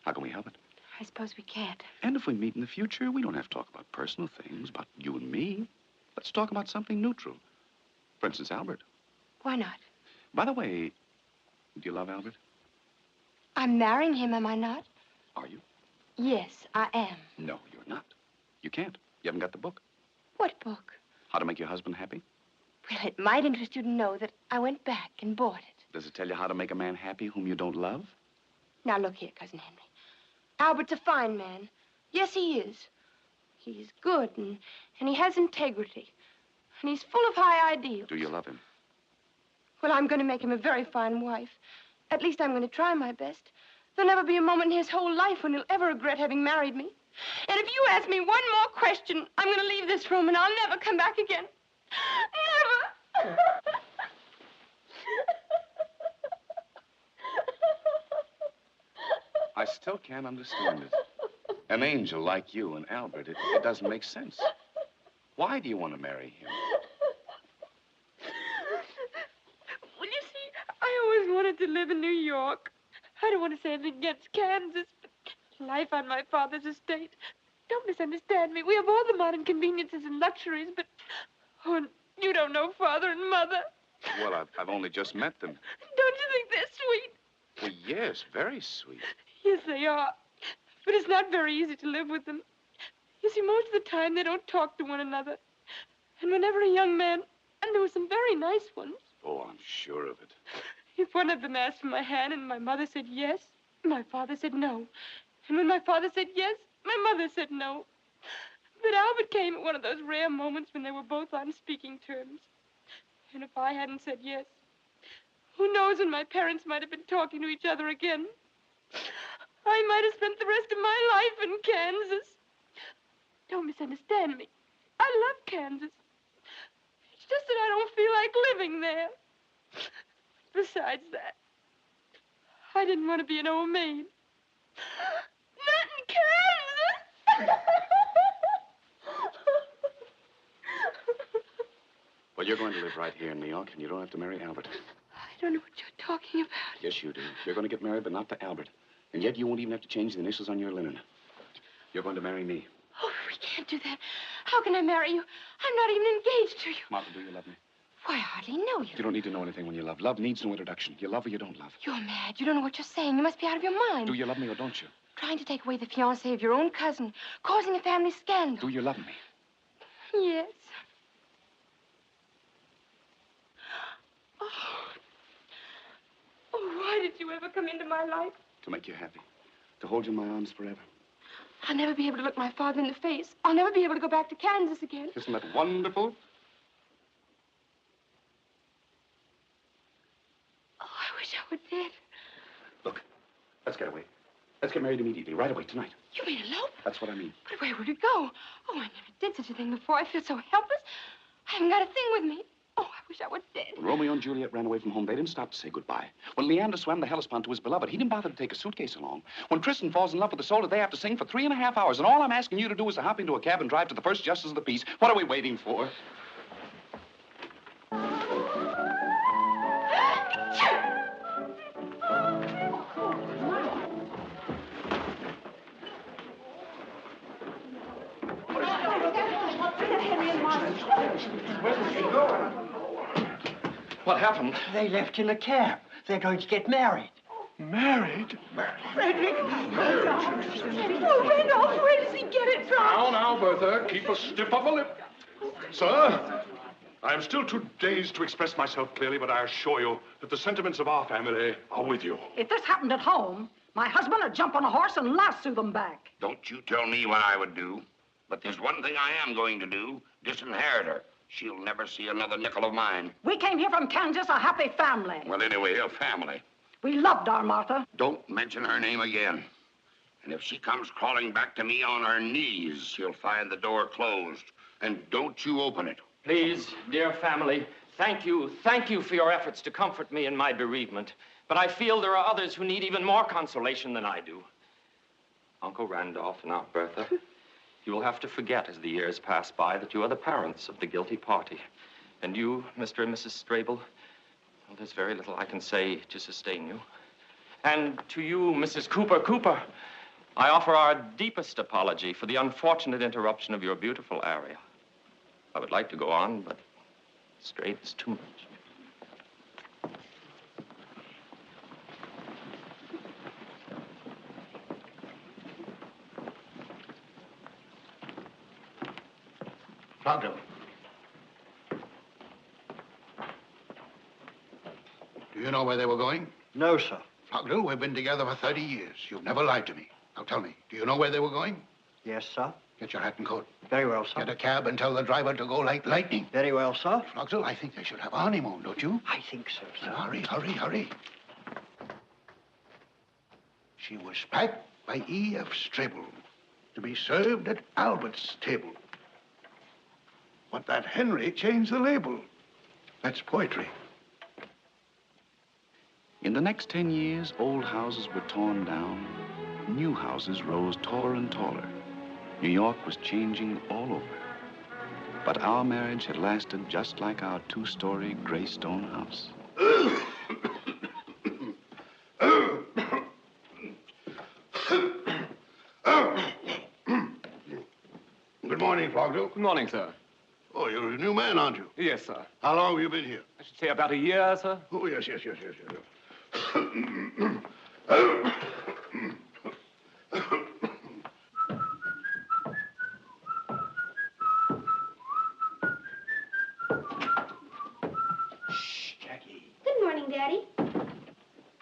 How can we help it? I suppose we can't. And if we meet in the future, we don't have to talk about personal things, about you and me. Let's talk about something neutral. For instance, Albert. Why not? By the way, do you love Albert? I'm marrying him, am I not? Are you? Yes, I am. No, you're not. You can't. You haven't got the book. What book? How to Make Your Husband Happy. Well, it might interest you to know that I went back and bought it. Does it tell you how to make a man happy whom you don't love? Now, look here, Cousin Henry. Albert's a fine man. Yes, he is. He's good, and he has integrity. And he's full of high ideals. Do you love him? Well, I'm going to make him a very fine wife. At least I'm going to try my best. There'll never be a moment in his whole life when he'll ever regret having married me. And if you ask me one more question, I'm going to leave this room and I'll never come back again. Never! I still can't understand it. An angel like you and Albert, it doesn't make sense. Why do you want to marry him? Well, you see, I always wanted to live in New York. I don't want to say anything against Kansas, but life on my father's estate. Don't misunderstand me. We have all the modern conveniences and luxuries, but... Oh, and you don't know Father and Mother. Well, I've only just met them. Don't you think they're sweet? Well, yes, very sweet. Yes, they are. But it's not very easy to live with them. You see, most of the time, they don't talk to one another. And whenever a young man... And there were some very nice ones. Oh, I'm sure of it. If one of them asked for my hand and my mother said yes, my father said no. And when my father said yes, my mother said no. But Albert came at one of those rare moments when they were both on speaking terms. And if I hadn't said yes, who knows when my parents might have been talking to each other again. I might have spent the rest of my life in Kansas. Don't misunderstand me. I love Kansas. It's just that I don't feel like living there. Besides that, I didn't want to be an old maid. Not in Kansas! Well, you're going to live right here in New York, and you don't have to marry Albert. I don't know what you're talking about. Yes, you do. You're going to get married, but not to Albert. And yet you won't even have to change the initials on your linen. You're going to marry me. Oh, we can't do that. How can I marry you? I'm not even engaged to you. Martha, do you love me? Why, I hardly know you. You don't need to know anything when you love. Love needs no introduction. You love or you don't love. You're mad. You don't know what you're saying. You must be out of your mind. Do you love me or don't you? Trying to take away the fiancé of your own cousin, causing a family scandal. Do you love me? Yes. Oh, why did you ever come into my life? To make you happy. To hold you in my arms forever. I'll never be able to look my father in the face. I'll never be able to go back to Kansas again. Isn't that wonderful? Oh, I wish I were dead. Look, let's get away. Let's get married immediately, right away, tonight. You mean elope? That's what I mean. But where would we go? Oh, I never did such a thing before. I feel so helpless. I haven't got a thing with me. Oh, I wish I were dead. When Romeo and Juliet ran away from home, they didn't stop to say goodbye. When Leander swam the Hellespont to his beloved, he didn't bother to take a suitcase along. When Tristan falls in love with Isolde, they have to sing for 3.5 hours. And all I'm asking you to do is to hop into a cab and drive to the first justice of the peace. What are we waiting for? What happened? They left in a cab. They're going to get married. Married? Frederick! Oh, Randolph, where does he get it from? Now, Bertha, keep a stiff upper lip. Sir, I am still too dazed to express myself clearly, but I assure you that the sentiments of our family are with you. If this happened at home, my husband would jump on a horse and lasso them back. Don't you tell me what I would do. But there's one thing I am going to do, disinherit her. She'll never see another nickel of mine. We came here from Kansas a happy family. Well, anyway, a family. We loved our Martha. Don't mention her name again. And if she comes crawling back to me on her knees, she'll find the door closed. And don't you open it. Please, dear family, thank you for your efforts to comfort me in my bereavement. But I feel there are others who need even more consolation than I do. Uncle Randolph and Aunt Bertha, you will have to forget as the years pass by that you are the parents of the guilty party. And you, Mr. and Mrs. Strable, well, there's very little I can say to sustain you. And to you, Mrs. Cooper, I offer our deepest apology for the unfortunate interruption of your beautiful aria. I would like to go on, but straight is too much. Doctor. Do you know where they were going? No, sir. Doctor, we've been together for 30 years. You've never lied to me. Now tell me, do you know where they were going? Yes, sir. Get your hat and coat. Very well, sir. Get a cab and tell the driver to go like lightning. Very well, sir. Doctor, I think they should have a honeymoon, don't you? I think so, sir. Hurry. She was packed by E.F. Strable to be served at Albert's table. But that Henry changed the label. That's poetry. In the next 10 years, old houses were torn down. New houses rose taller and taller. New York was changing all over. But our marriage had lasted just like our two-story gray stone house. Good morning, Flogdale. Good morning, sir. Oh, you're a new man, aren't you? Yes, sir. How long have you been here? I should say about a year, sir. Oh, yes. Shh, Jackie. Good morning, Daddy.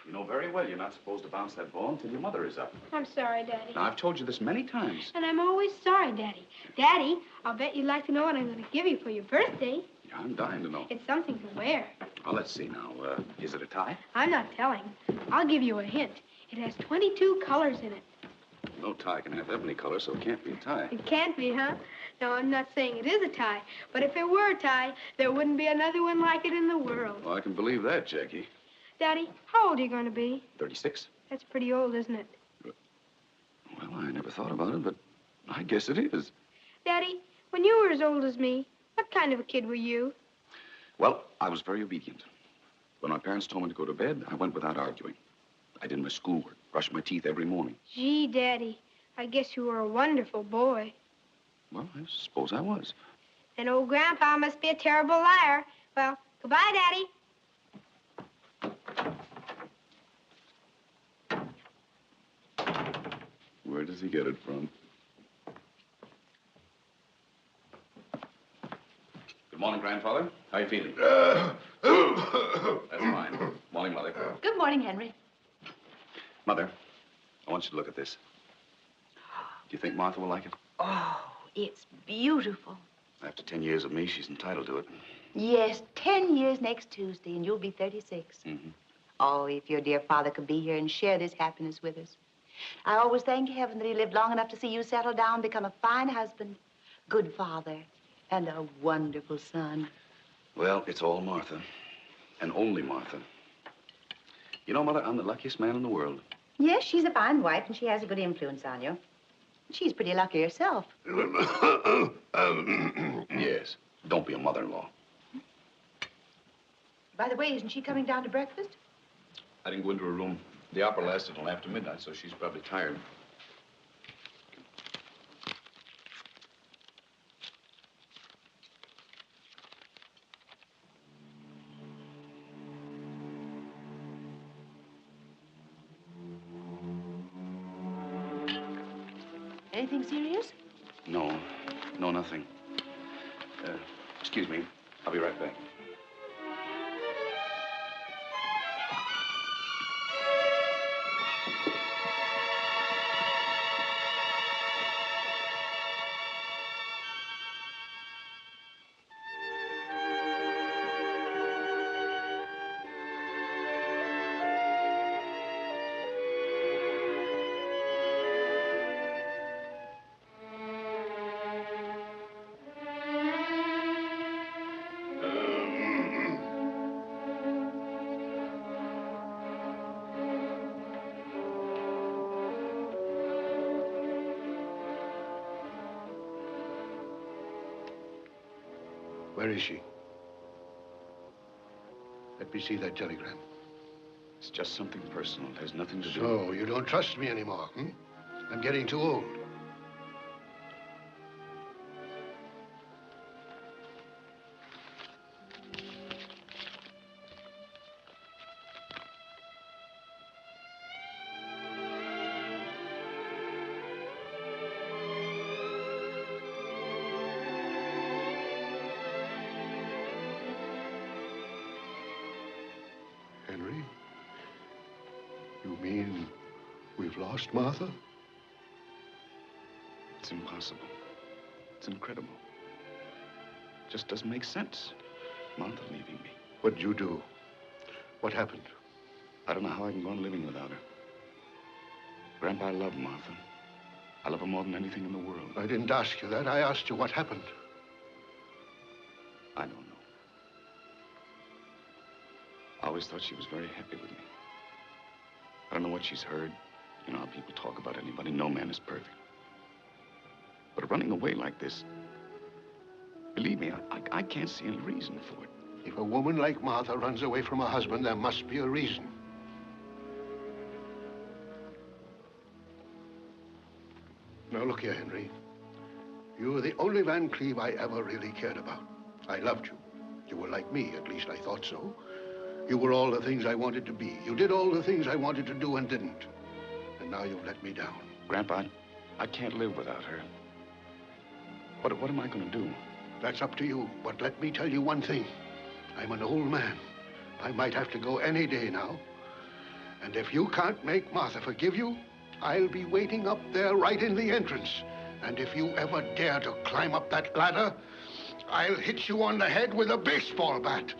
You know very well you're not supposed to bounce that ball until your mother is up. I'm sorry, Daddy. Now, I've told you this many times. And I'm always sorry, Daddy. Daddy, I'll bet you'd like to know what I'm going to give you for your birthday. Yeah, I'm dying to know. It's something to wear. Well, let's see now. Is it a tie? I'm not telling. I'll give you a hint. It has 22 colors in it. No tie can have that many colors, so it can't be a tie. It can't be, huh? No, I'm not saying it is a tie. But if it were a tie, there wouldn't be another one like it in the world. Well, I can believe that, Jackie. Daddy, how old are you going to be? 36. That's pretty old, isn't it? Well, I never thought about it, but I guess it is. Daddy, when you were as old as me, what kind of a kid were you? Well, I was very obedient. When my parents told me to go to bed, I went without arguing. I did my schoolwork, brushed my teeth every morning. Gee, Daddy, I guess you were a wonderful boy. Well, I suppose I was. And old Grandpa must be a terrible liar. Well, goodbye, Daddy. Where does he get it from? Good morning, Grandfather. How are you feeling? That's fine. Morning, Mother. Good morning, Henry. Mother, I want you to look at this. Do you think Martha will like it? Oh, it's beautiful. After 10 years of me, she's entitled to it. Yes, 10 years next Tuesday, and you'll be 36. Mm-hmm. Oh, if your dear father could be here and share this happiness with us. I always thank heaven that he lived long enough to see you settle down, become a fine husband, good father, and a wonderful son. Well, it's all Martha, and only Martha. You know, Mother, I'm the luckiest man in the world. Yes, she's a fine wife, and she has a good influence on you. She's pretty lucky herself. Yes. Don't be a mother-in-law. By the way, isn't she coming down to breakfast? I didn't go into her room. The opera lasted until after midnight, so she's probably tired. Anything serious? No, nothing. Excuse me. I'll be right back. Where is she? Let me see that telegram. It's just something personal. It has nothing to do... So, you don't trust me anymore, hmm? I'm getting too old. Henry? You mean we've lost Martha? It's impossible. It's incredible. Just doesn't make sense. Martha leaving me. What did you do? What happened? I don't know how I can go on living without her. Grandpa, I love Martha. I love her more than anything in the world. I didn't ask you that. I asked you what happened. I don't know. I always thought she was very happy with me. I don't know what she's heard. You know how people talk about anybody. No man is perfect. But running away like this, believe me, I can't see any reason for it. If a woman like Martha runs away from her husband, there must be a reason. Now, look here, Henry. You were the only Van Cleve I ever really cared about. I loved you. You were like me, at least I thought so. You were all the things I wanted to be. You did all the things I wanted to do and didn't. And now you've let me down. Grandpa, I can't live without her. What am I going to do? That's up to you. But let me tell you one thing. I'm an old man. I might have to go any day now. And if you can't make Martha forgive you, I'll be waiting up there right in the entrance. And if you ever dare to climb up that ladder, I'll hit you on the head with a baseball bat.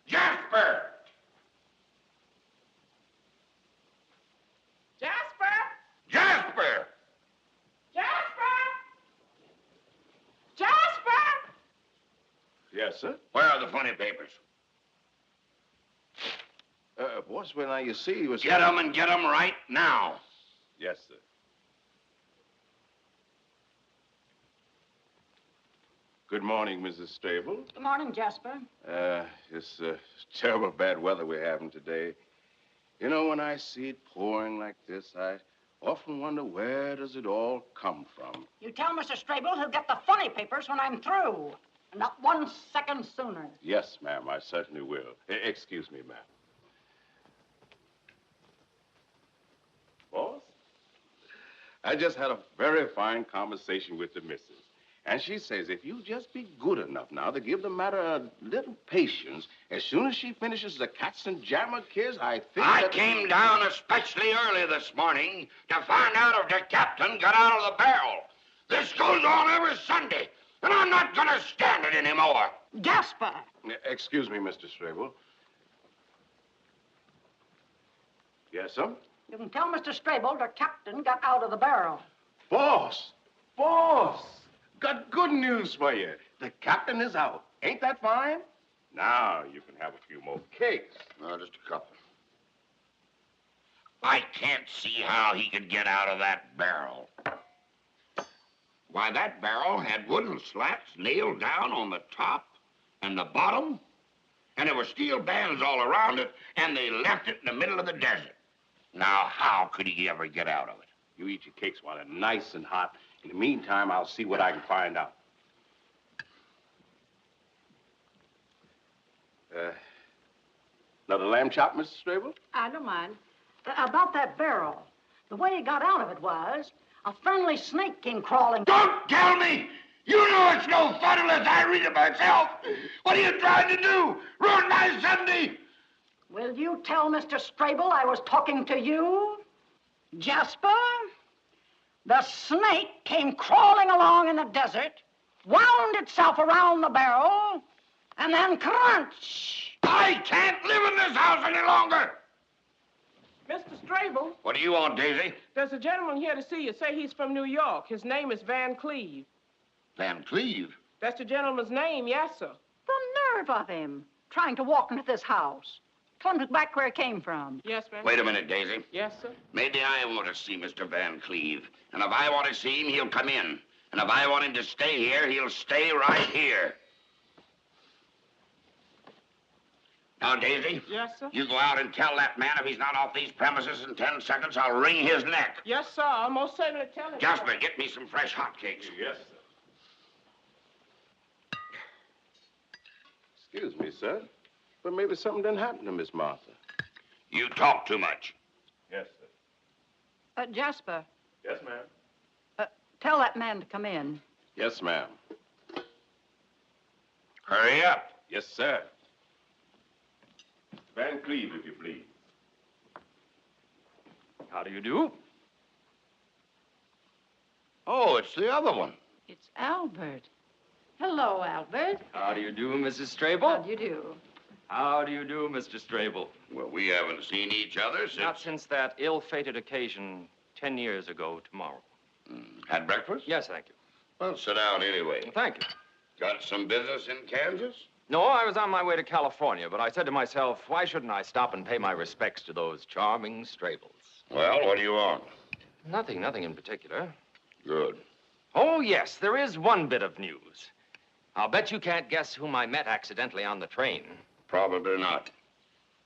Jasper! Jasper! Jasper! Jasper! Jasper! Yes, sir? Where are the funny papers? Boss, well, now you see, he was... Get 'em and get 'em right now. Yes, sir. Good morning, Mrs. Strable. Good morning, Jasper. This terrible bad weather we're having today. You know, when I see it pouring like this, I often wonder where does it all come from? You tell Mr. Strable he'll get the funny papers when I'm through. And not 1 second sooner. Yes, ma'am, I certainly will. Excuse me, ma'am. Boss, I just had a very fine conversation with the missus. And she says if you just be good enough now to give the matter a little patience, as soon as she finishes the Katzenjammer kiss, I think I that... came down especially early this morning to find out if the captain got out of the barrel. This goes on every Sunday, and I'm not going to stand it anymore. Jasper! Excuse me, Mr. Strable. Yes, sir? You can tell Mr. Strable the captain got out of the barrel. Boss! Boss! Got good news for you. The captain is out. Ain't that fine? Now you can have a few more cakes. No, just a couple. I can't see how he could get out of that barrel. Why, that barrel had wooden slats nailed down on the top and the bottom, and there were steel bands all around it, and they left it in the middle of the desert. Now, how could he ever get out of it? You eat your cakes while they're nice and hot. In the meantime, I'll see what I can find out. Another lamb chop, Mr. Strable? I don't mind. About that barrel. The way he got out of it was a friendly snake came crawling. Don't tell me! You know it's no fun unless I read it myself. What are you trying to do? Ruin my Sunday? Will you tell Mr. Strable I was talking to you? Jasper, the snake came crawling along in the desert, wound itself around the barrel, and then crunch. I can't live in this house any longer. Mr. Strable, What do you want, Daisy? there's a gentleman here to see you. Say he's from New York. His name is Van Cleve. Van Cleve? That's the gentleman's name, yes, sir. The nerve of him, trying to walk into this house. Tell him back where he came from. Yes, ma'am. Wait a minute, Daisy. Yes, sir. Maybe I want to see Mr. Van Cleve. And if I want to see him, he'll come in. And if I want him to stay here, he'll stay right here. Now, Daisy. Yes, sir. You go out and tell that man if he's not off these premises in 10 seconds, I'll wring his neck. Yes, sir. I'll most certainly tell him. Jasper, get me some fresh hotcakes. Yes, sir. Excuse me, sir, but maybe something didn't happen to Miss Martha. You talk too much. Yes, sir. Jasper, Yes, ma'am. tell that man to come in. Yes, ma'am. Hurry up. Yes, sir. Van Cleve, if you please. How do you do? Oh, it's the other one. It's Albert. Hello, Albert. How do you do, Mrs. Strable? How do you do? How do you do, Mr. Strable? Well, we haven't seen each other since... Not since that ill-fated occasion 10 years ago tomorrow. Had breakfast? Yes, thank you. Well, sit down anyway. Thank you. Got some business in Kansas? No, I was on my way to California, but I said to myself, why shouldn't I stop and pay my respects to those charming Strables? Well, what do you want? Nothing in particular. Good. Oh, yes, there is one bit of news. I'll bet you can't guess whom I met accidentally on the train. Probably not.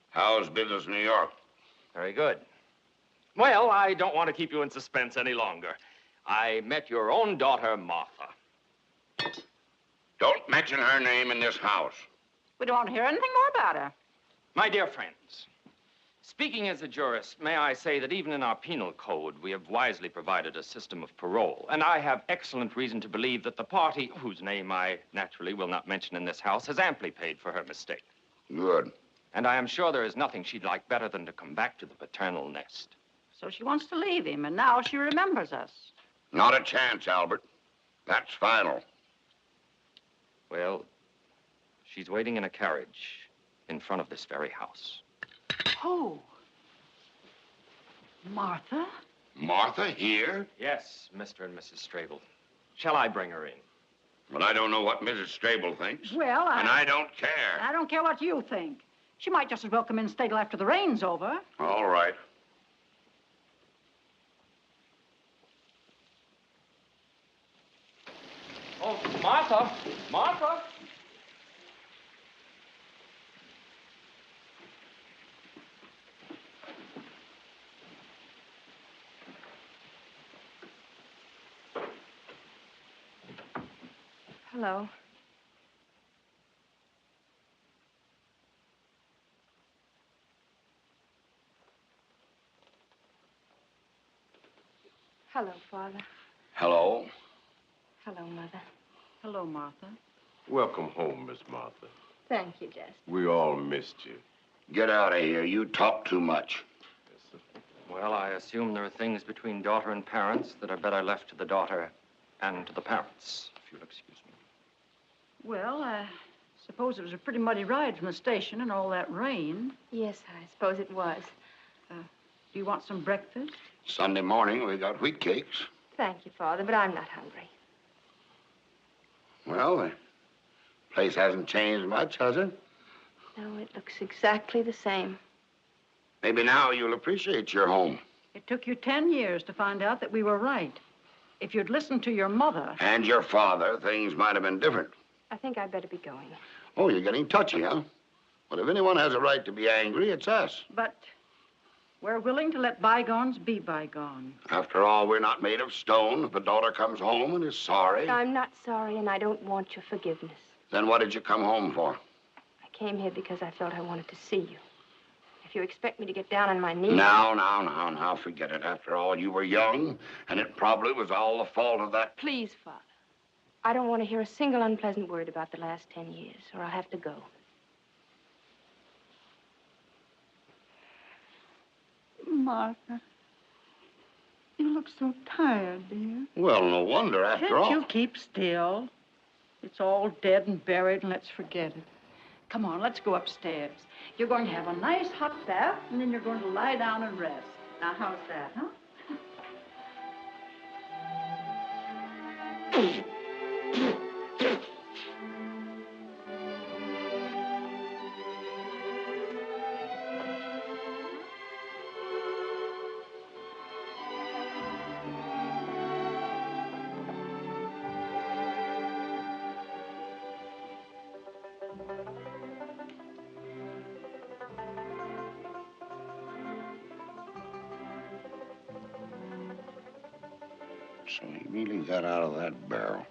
How's business in New York? Very good. Well, I don't want to keep you in suspense any longer. I met your own daughter, Martha. Don't mention her name in this house. We don't want to hear anything more about her. My dear friends, speaking as a jurist, may I say that even in our penal code, we have wisely provided a system of parole. And I have excellent reason to believe that the party, whose name I naturally will not mention in this house, has amply paid for her mistake. Good. And I am sure there is nothing she'd like better than to come back to the paternal nest. So she wants to leave him, and now she remembers us. Not a chance, Albert. That's final. Well, she's waiting in a carriage in front of this very house. Oh. Martha? Martha here? Yes, Mr. and Mrs. Strable. Shall I bring her in? Well, I don't know what Mrs. Strable thinks. Well, And I don't care. I don't care what you think. She might just as well come in and stay till after the rain's over. All right. Oh, Martha! Martha! Hello. Hello, Father. Hello. Hello, Mother. Hello, Martha. Welcome home, Miss Martha. Thank you, Jasper. We all missed you. Get out of here. You talk too much. Well, I assume there are things between daughter and parents that are better left to the daughter and to the parents, if you'll excuse me. Well, I suppose it was a pretty muddy ride from the station and all that rain. Yes, I suppose it was. Do you want some breakfast? Sunday morning, we got wheat cakes. Thank you, Father, but I'm not hungry. Well, the place hasn't changed much, has it? No, it looks exactly the same. Maybe now you'll appreciate your home. It took you 10 years to find out that we were right. If you'd listened to your mother... And your father, things might have been different. I think I'd better be going. Oh, you're getting touchy, huh? Well, if anyone has a right to be angry, it's us. But we're willing to let bygones be bygone. After all, we're not made of stone. If a daughter comes home and is sorry... I'm not sorry, and I don't want your forgiveness. Then what did you come home for? I came here because I felt I wanted to see you. If you expect me to get down on my knees... Now, forget it. After all, you were young, and it probably was all the fault of that... Please, Father. I don't want to hear a single unpleasant word about the last 10 years, or I'll have to go. Martha, you look so tired, dear. Well, no wonder, after all. Can't you keep still? It's all dead and buried, and let's forget it. Come on, let's go upstairs. You're going to have a nice hot bath, and then you're going to lie down and rest. Now, how's that, huh? So he really got out of that barrel.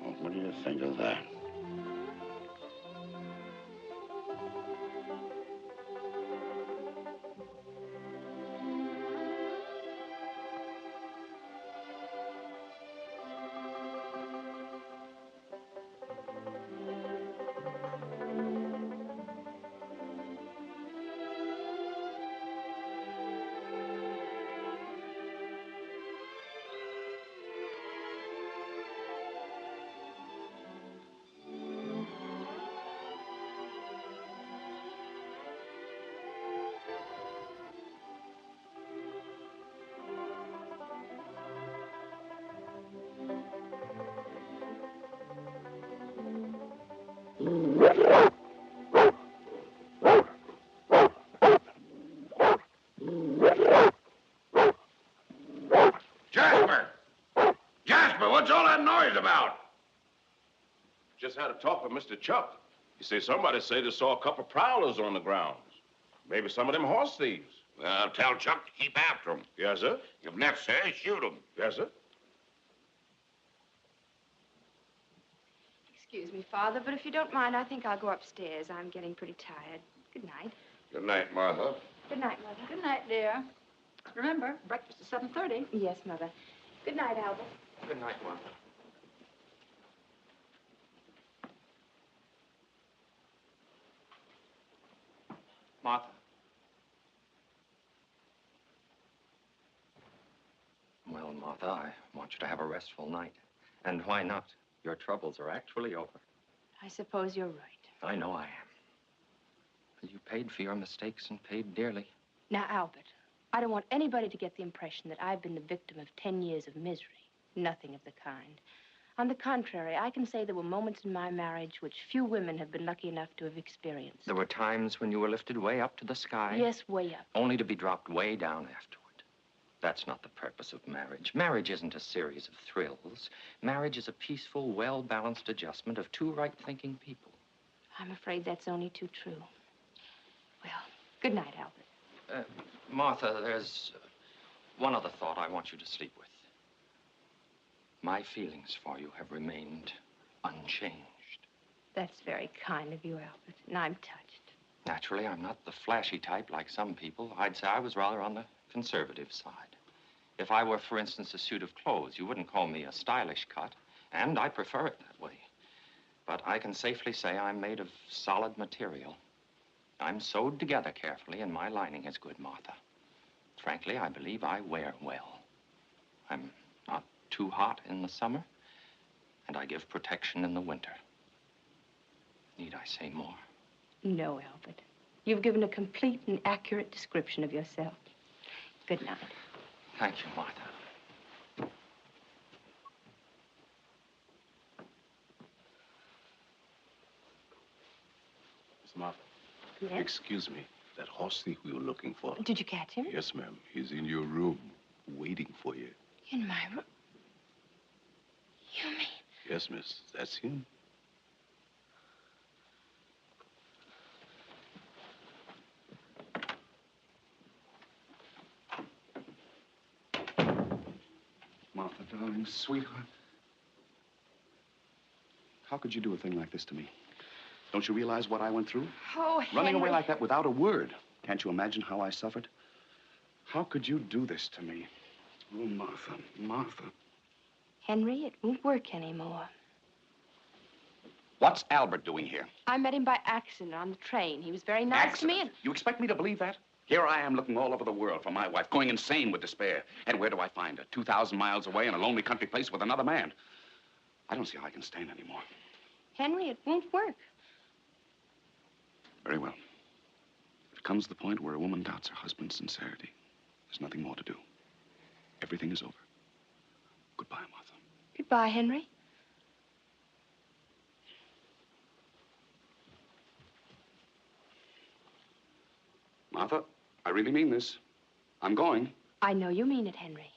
Well, what do you think of that? Jasper! Jasper, what's all that noise about? Just had a talk with Mr. Chuck. You see, somebody say they saw a couple prowlers on the grounds. Maybe some of them horse thieves. Well, tell Chuck to keep after them. Yes, sir. If necessary, shoot them. Yes, sir. Excuse me, Father, but if you don't mind, I think I'll go upstairs. I'm getting pretty tired. Good night. Good night, Martha. Good night, Mother. Good night, dear. Remember, breakfast is 7:30. Yes, Mother. Good night, Albert. Good night, Martha. Martha. Well, Martha, I want you to have a restful night. And why not? Your troubles are actually over. I suppose you're right. I know I am. You paid for your mistakes and paid dearly. Now, Albert, I don't want anybody to get the impression that I've been the victim of 10 years of misery. Nothing of the kind. On the contrary, I can say there were moments in my marriage which few women have been lucky enough to have experienced. There were times when you were lifted way up to the sky. Yes, way up. Only to be dropped way down afterward. That's not the purpose of marriage. Marriage isn't a series of thrills. Marriage is a peaceful, well-balanced adjustment of two right-thinking people. I'm afraid that's only too true. Well, good night, Albert. Martha, there's one other thought I want you to sleep with. My feelings for you have remained unchanged. That's very kind of you, Albert, and I'm touched. Naturally, I'm not the flashy type like some people. I'd say I was rather on the conservative side. If I were, for instance, a suit of clothes, you wouldn't call me a stylish cut, and I prefer it that way. But I can safely say I'm made of solid material. I'm sewed together carefully, and my lining is good, Martha. Frankly, I believe I wear well. I'm not too hot in the summer, and I give protection in the winter. Need I say more? No, Albert. You've given a complete and accurate description of yourself. Good night. Thank you, Martha. Miss Martha. Yes? Excuse me. That horse thief we were looking for. Did you catch him? Yes, ma'am. He's in your room, waiting for you. In my room? You mean? Yes, miss. That's him. Martha, darling, sweetheart. How could you do a thing like this to me? Don't you realize what I went through? Oh, Running away Henry. like that without a word. Can't you imagine how I suffered? How could you do this to me? Oh, Martha, Martha. Henry, it won't work anymore. What's Albert doing here? I met him by accident on the train. He was very nice to me and... You expect me to believe that? Here I am looking all over the world for my wife, going insane with despair. And where do I find her? 2,000 miles away in a lonely country place with another man. I don't see how I can stand anymore. Henry, it won't work. Very well. If it comes to the point where a woman doubts her husband's sincerity, there's nothing more to do. Everything is over. Goodbye, Martha. Goodbye, Henry. Martha, I really mean this. I'm going. I know you mean it, Henry.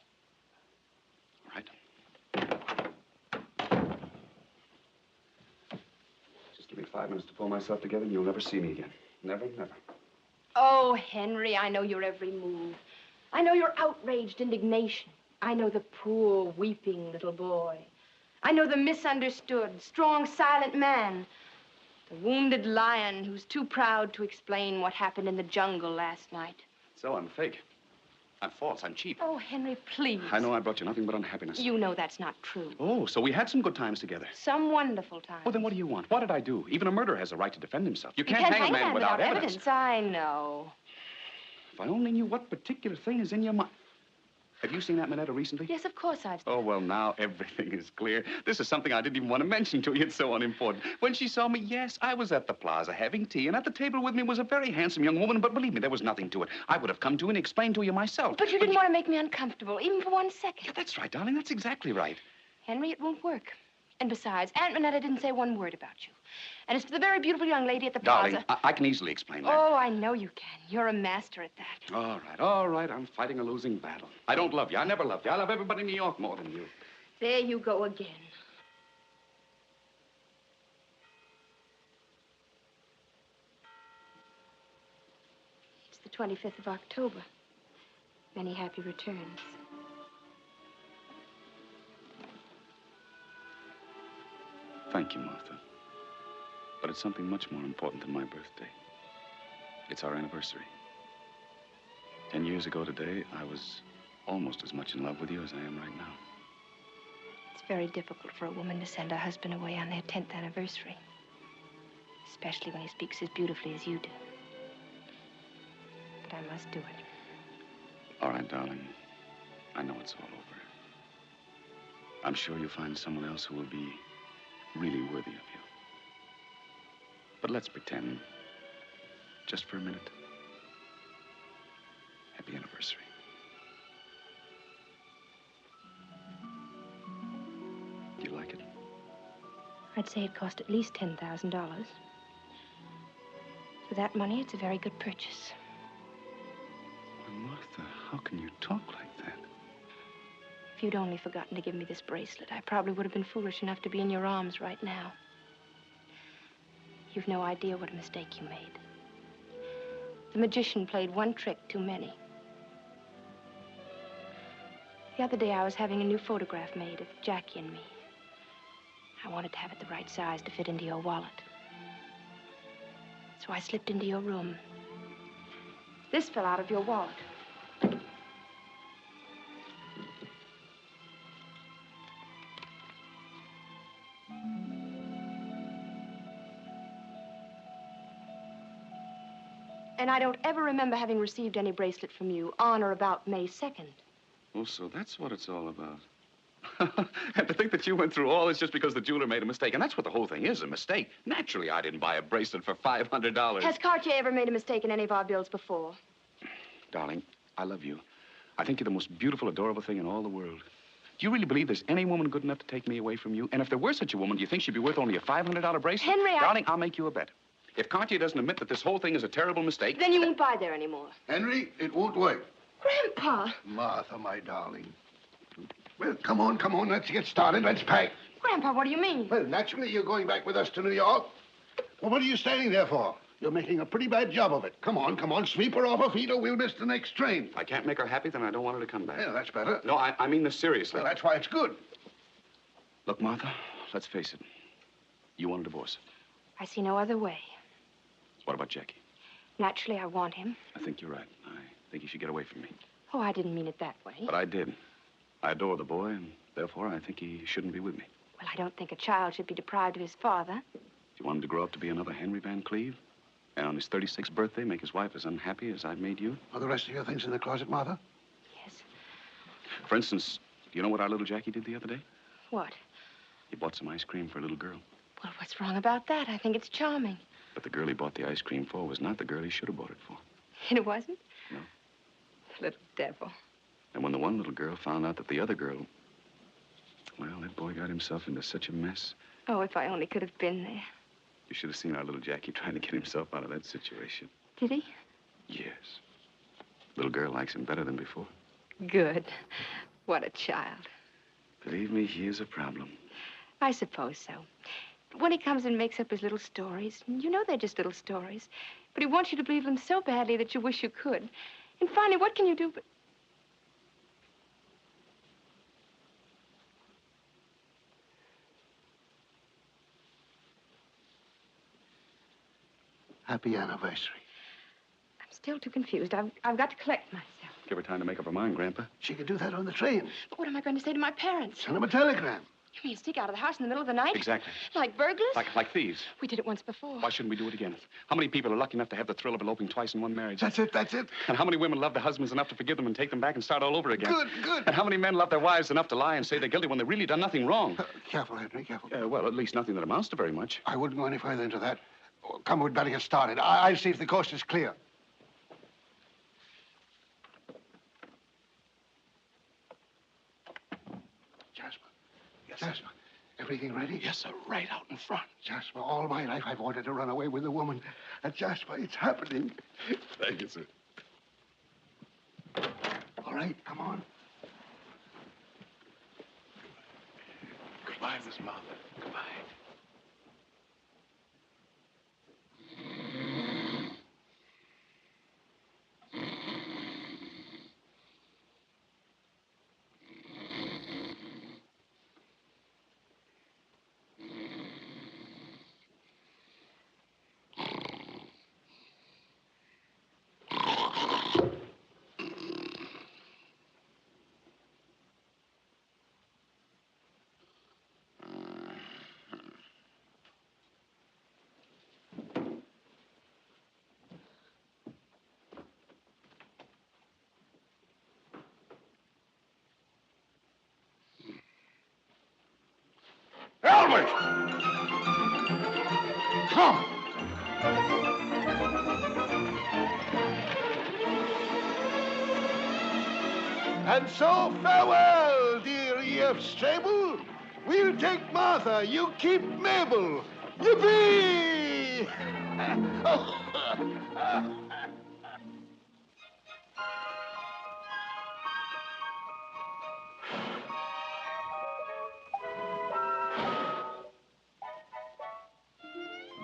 All right. Just give me 5 minutes to pull myself together and you'll never see me again. Never, never. Oh, Henry, I know your every move. I know your outraged indignation. I know the poor, weeping little boy. I know the misunderstood, strong, silent man. The wounded lion who's too proud to explain what happened in the jungle last night. So I'm fake. I'm false. I'm cheap. Oh, Henry, please. I know I brought you nothing but unhappiness. You know that's not true. Oh, so we had some good times together. Some wonderful times. Well, then what do you want? What did I do? Even a murderer has a right to defend himself. You You can't hang a man without evidence. I know. If I only knew what particular thing is in your mind. Have you seen that Minetta recently? Yes, of course I've seen. Oh, well, now everything is clear. This is something I didn't even want to mention to you. It's so unimportant. When she saw me, yes, I was at the plaza having tea, and at the table with me was a very handsome young woman, but believe me, there was nothing to it. I would have come to and explained to you myself. But you didn't want to make me uncomfortable, even for 1 second. Yeah, that's right, darling. That's exactly right. Henry, it won't work. And besides, Aunt Minetta didn't say one word about you. And as for the very beautiful young lady at the Darling, plaza... I can easily explain that. Oh, I know you can. You're a master at that. All right. I'm fighting a losing battle. I don't love you. I never loved you. I love everybody in New York more than you. There you go again. It's the 25th of October. Many happy returns. Thank you, Martha. But it's something much more important than my birthday. It's our anniversary. 10 years ago today, I was almost as much in love with you as I am right now. It's very difficult for a woman to send her husband away on their 10th anniversary. Especially when he speaks as beautifully as you do. But I must do it. All right, darling. I know it's all over. I'm sure you'll find someone else who will be really worthy of you. But let's pretend, just for a minute. Happy anniversary. Do you like it? I'd say it cost at least $10,000. With that money, it's a very good purchase. Well, Martha, how can you talk like that? If you'd only forgotten to give me this bracelet, I probably would have been foolish enough to be in your arms right now. You've no idea what a mistake you made. The magician played one trick too many. The other day, I was having a new photograph made of Jackie and me. I wanted to have it the right size to fit into your wallet. So I slipped into your room. This fell out of your wallet. And I don't ever remember having received any bracelet from you on or about May 2nd. Oh, so that's what it's all about. And to think that you went through all this just because the jeweler made a mistake. And that's what the whole thing is, a mistake. Naturally, I didn't buy a bracelet for $500. Has Cartier ever made a mistake in any of our bills before? Darling, I love you. I think you're the most beautiful, adorable thing in all the world. Do you really believe there's any woman good enough to take me away from you? And if there were such a woman, do you think she'd be worth only a $500 bracelet? Henry, Darling, I'll make you a bet. If Cartier doesn't admit that this whole thing is a terrible mistake... Then you won't buy there anymore. Henry, it won't work. Grandpa! Martha, my darling. Well, come on, let's get started. Let's pack. Grandpa, what do you mean? Well, naturally, you're going back with us to New York. Well, what are you standing there for? You're making a pretty bad job of it. Come on, sweep her off her feet or we'll miss the next train. If I can't make her happy, then I don't want her to come back. Yeah, that's better. No, I mean this seriously. Well, that's why it's good. Look, Martha, let's face it. You want a divorce. I see no other way. What about Jackie? Naturally, I want him. I think you're right. I think he should get away from me. Oh, I didn't mean it that way. But I did. I adore the boy, and therefore I think he shouldn't be with me. Well, I don't think a child should be deprived of his father. Do you want him to grow up to be another Henry Van Cleve? And on his 36th birthday, make his wife as unhappy as I've made you? Are the rest of your things in the closet, Martha? Yes. For instance, do you know what our little Jackie did the other day? What? He bought some ice cream for a little girl. Well, what's wrong about that? I think it's charming. But the girl he bought the ice cream for was not the girl he should have bought it for. And it wasn't? No. Little devil. And when the one little girl found out that the other girl... Well, that boy got himself into such a mess. Oh, if I only could have been there. You should have seen our little Jackie trying to get himself out of that situation. Did he? Yes. Little girl likes him better than before. Good. What a child. Believe me, he is a problem. I suppose so. When he comes and makes up his little stories, you know they're just little stories, but he wants you to believe them so badly that you wish you could. And finally, what can you do but... Happy anniversary. I'm still too confused. I've got to collect myself. Give her time to make up her mind, Grandpa. She could do that on the train. But what am I going to say to my parents? Send them a telegram. You mean sneak out of the house in the middle of the night? Exactly. Like burglars? Like thieves. We did it once before. Why shouldn't we do it again? How many people are lucky enough to have the thrill of eloping twice in one marriage? That's it, that's it. And how many women love their husbands enough to forgive them and take them back and start all over again? Good, good. And how many men love their wives enough to lie and say they're guilty when they've really done nothing wrong? Careful, Henry, careful. Well, at least nothing that amounts to very much. I wouldn't go any further into that. Oh, come, we'd better get started. I'll see if the coast is clear. Jasper, everything ready? Yes, sir, right out in front. Jasper, all my life I've wanted to run away with a woman. And Jasper, it's happening. Thank you, sir. All right, come on. Goodbye, Miss Martha. Goodbye. Albert! Come! And so farewell, dear E.F. Strable. We'll take Martha, you keep Mabel. Yippee!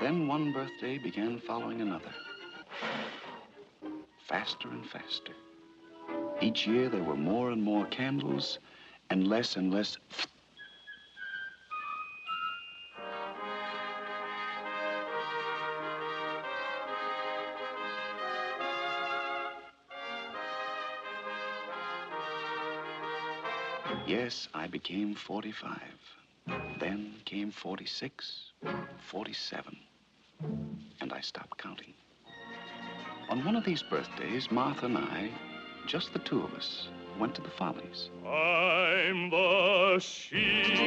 Then one birthday began following another. Faster and faster. Each year there were more and more candles and less. Yes, I became 45. Then came 46, 47, and I stopped counting. On one of these birthdays, Martha and I, just the two of us, went to the Follies. I'm the sheik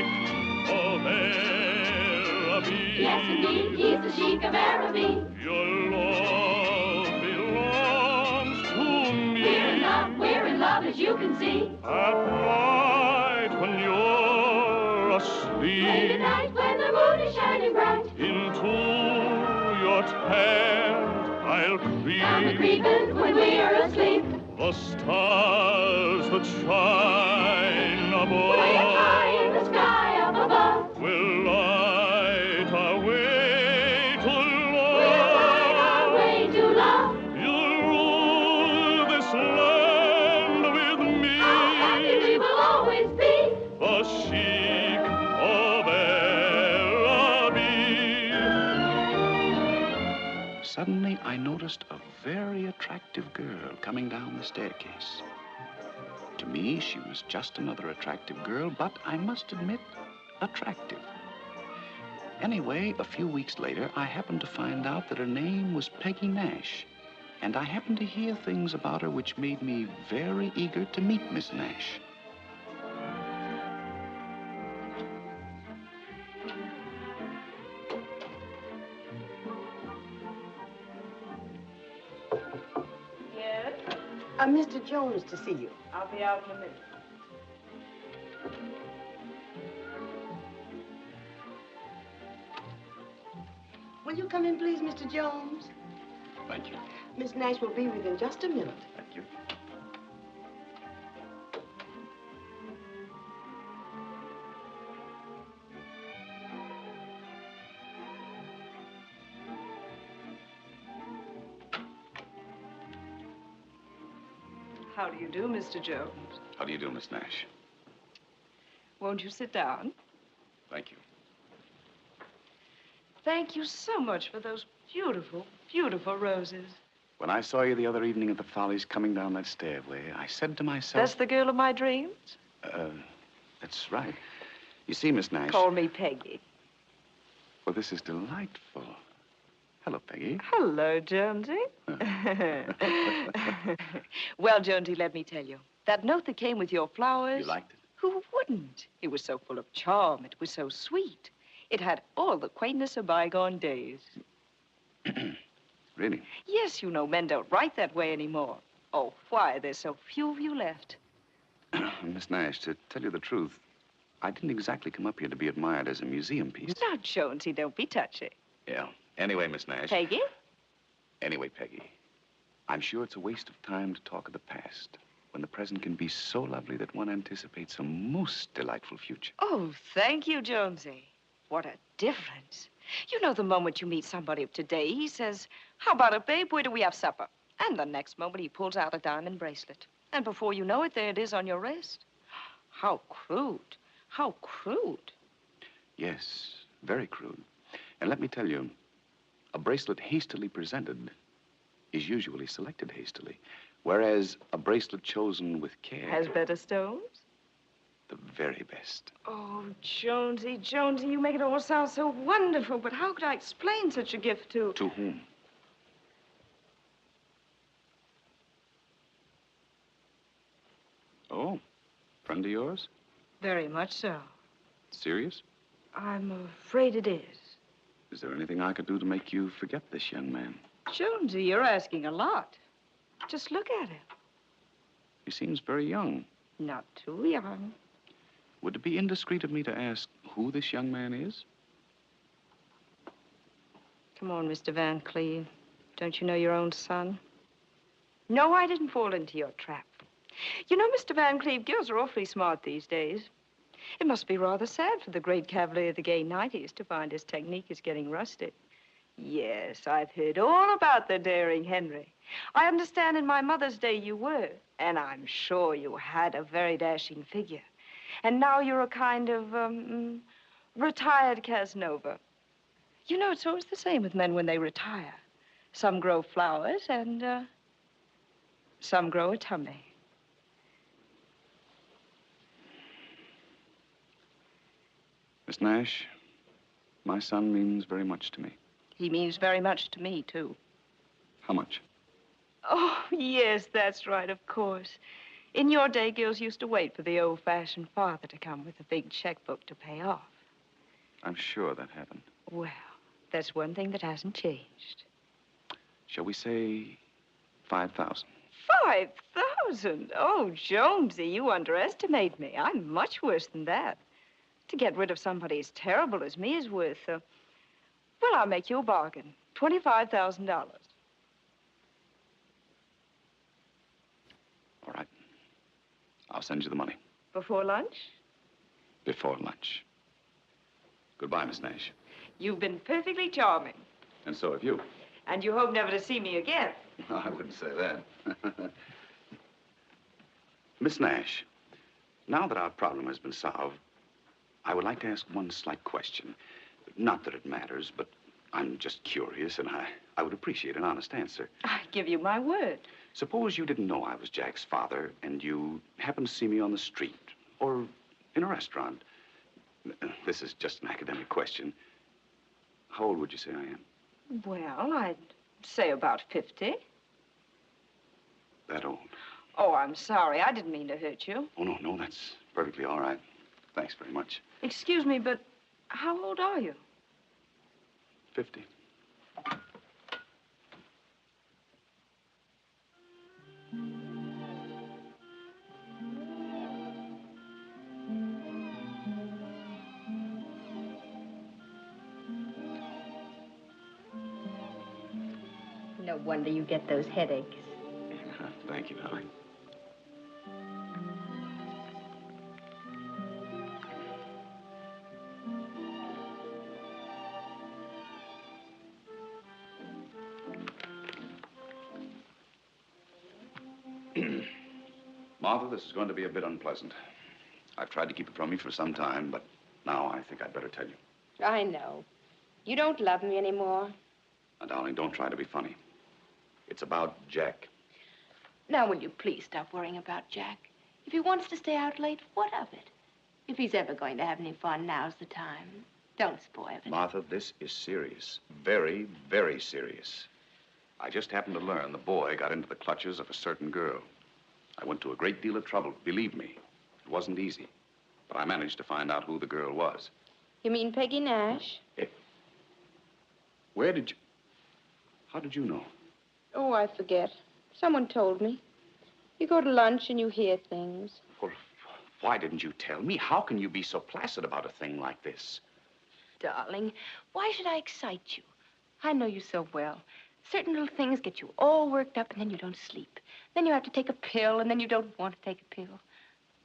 of Araby. Yes, indeed, he's the sheik of Araby. Your love belongs to me. We're in love, as you can see. At night when you're asleep. Late at night when the moon is shining bright. Into your tent I'll creep. I'll be creeping when we are asleep. The stars that shine above. Way up high in the sky up above. Will light our way to love. We'll light our way to love. You'll rule this land with me. How happy we will always be. The sheik of Araby. Suddenly, I noticed a very attractive girl coming down the staircase. To me, she was just another attractive girl, but I must admit, attractive. Anyway, a few weeks later, I happened to find out that her name was Peggy Nash. And I happened to hear things about her which made me very eager to meet Miss Nash. Yes? Mr. Jones to see you. I'll be out in a minute. Will you come in, please, Mr. Jones? Thank you. Miss Nash will be with you in just a minute. Thank you. How do you do, Mr. Jones? How do you do, Miss Nash? Won't you sit down? Thank you. Thank you so much for those beautiful, beautiful roses. When I saw you the other evening at the Follies coming down that stairway, I said to myself... That's the girl of my dreams? That's right. You see, Miss Nash... Call me Peggy. Well, this is delightful. Hello, Peggy. Hello, Jonesy. Well, Jonesy, let me tell you. That note that came with your flowers... You liked it? Who wouldn't? It was so full of charm. It was so sweet. It had all the quaintness of bygone days. Really? Yes, you know, men don't write that way anymore. Oh, why? There's so few of you left. Miss Nash, to tell you the truth, I didn't exactly come up here to be admired as a museum piece. Now, Jonesy, don't be touchy. Yeah. Anyway, Miss Nash... Peggy? Anyway, Peggy, I'm sure it's a waste of time to talk of the past, when the present can be so lovely that one anticipates a most delightful future. Oh, thank you, Jonesy. What a difference. You know, the moment you meet somebody of today, he says, how about it, babe? Where do we have supper? And the next moment, he pulls out a diamond bracelet. And before you know it, there it is on your wrist. How crude. How crude. Yes, very crude. And let me tell you, a bracelet hastily presented is usually selected hastily, whereas a bracelet chosen with care... Has better stones? The very best. Oh, Jonesy, Jonesy, you make it all sound so wonderful, but how could I explain such a gift to... To whom? Oh, friend of yours? Very much so. Serious? I'm afraid it is. Is there anything I could do to make you forget this young man? Jonesy, you're asking a lot. Just look at him. He seems very young. Not too young. Would it be indiscreet of me to ask who this young man is? Come on, Mr. Van Cleve. Don't you know your own son? No, I didn't fall into your trap. You know, Mr. Van Cleve, girls are awfully smart these days. It must be rather sad for the great cavalier of the gay 90s to find his technique is getting rusty. Yes, I've heard all about the daring Henry. I understand in my mother's day you were, and I'm sure you had a very dashing figure. And now you're a kind of, retired Casanova. You know, it's always the same with men when they retire. Some grow flowers and, some grow a tummy. Miss Nash, my son means very much to me. He means very much to me, too. How much? Oh, yes, that's right, of course. In your day, girls used to wait for the old-fashioned father to come with a big checkbook to pay off. I'm sure that happened. Well, that's one thing that hasn't changed. Shall we say 5,000? 5,000? Oh, Jonesy, you underestimate me. I'm much worse than that. To get rid of somebody as terrible as me is worth, well, I'll make you a bargain. $25,000. All right. I'll send you the money. Before lunch? Before lunch. Goodbye, Miss Nash. You've been perfectly charming. And so have you. And you hope never to see me again. I wouldn't say that. Miss Nash, now that our problem has been solved, I would like to ask one slight question. Not that it matters, but I'm just curious, and I would appreciate an honest answer. I give you my word. Suppose you didn't know I was Jack's father, and you happened to see me on the street or in a restaurant. This is just an academic question. How old would you say I am? Well, I'd say about 50. That old? Oh, I'm sorry. I didn't mean to hurt you. Oh, no, that's perfectly all right. Thanks very much. Excuse me, but how old are you? 50. No wonder you get those headaches. Thank you, darling. Martha, this is going to be a bit unpleasant. I've tried to keep it from you for some time, but now I think I'd better tell you. I know. You don't love me anymore. Now, darling, don't try to be funny. It's about Jack. Now, will you please stop worrying about Jack? If he wants to stay out late, what of it? If he's ever going to have any fun, now's the time. Don't spoil it. Martha, this is serious. Very, very serious. I just happened to learn the boy got into the clutches of a certain girl. I went to a great deal of trouble, believe me. It wasn't easy. But I managed to find out who the girl was. You mean Peggy Nash? Where did you... How did you know? Oh, I forget. Someone told me. You go to lunch and you hear things. Well, why didn't you tell me? How can you be so placid about a thing like this? Darling, why should I excite you? I know you so well. Certain little things get you all worked up, and then you don't sleep. Then you have to take a pill, and then you don't want to take a pill.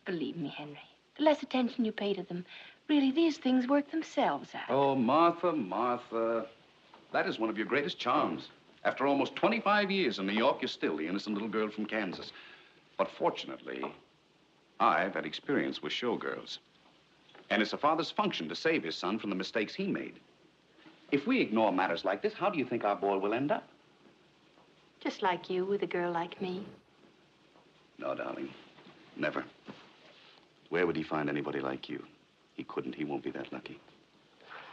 Believe me, Henry, the less attention you pay to them, really, these things work themselves out. Oh, Martha, Martha. That is one of your greatest charms. After almost 25 years in New York, you're still the innocent little girl from Kansas. But fortunately, I've had experience with showgirls. And it's a father's function to save his son from the mistakes he made. If we ignore matters like this, how do you think our boy will end up? Just like you with a girl like me. No, darling. Never. Where would he find anybody like you? He couldn't. He won't be that lucky.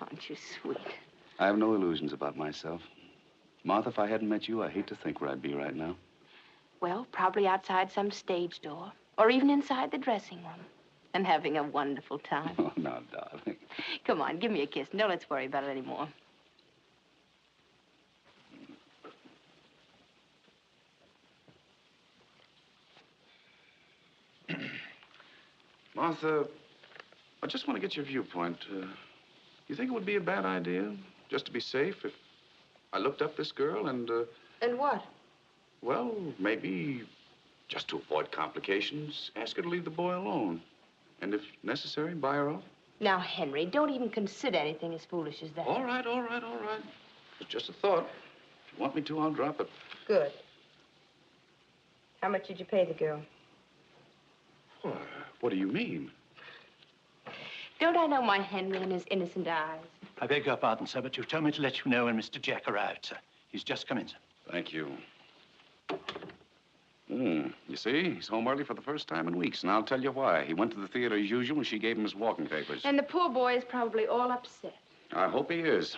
Aren't you sweet? I have no illusions about myself. Martha, if I hadn't met you, I hate to think where I'd be right now. Well, probably outside some stage door, or even inside the dressing room, and having a wonderful time. Oh, no, darling. Come on, give me a kiss. Don't let's worry about it anymore. Martha, I just want to get your viewpoint. You think it would be a bad idea, just to be safe, if I looked up this girl and, And what? well, maybe just to avoid complications, ask her to leave the boy alone. And if necessary, buy her off? Now, Henry, don't even consider anything as foolish as that. All right, all right, all right. It's just a thought. If you want me to, I'll drop it. Good. How much did you pay the girl? What do you mean? Don't I know my Henry and his innocent eyes? I beg your pardon, sir, but you told me to let you know when Mr. Jack arrived, sir. He's just come in, sir. Thank you. You see, he's home early for the first time in weeks, and I'll tell you why. He went to the theater as usual, and she gave him his walking papers. And the poor boy is probably all upset. I hope he is.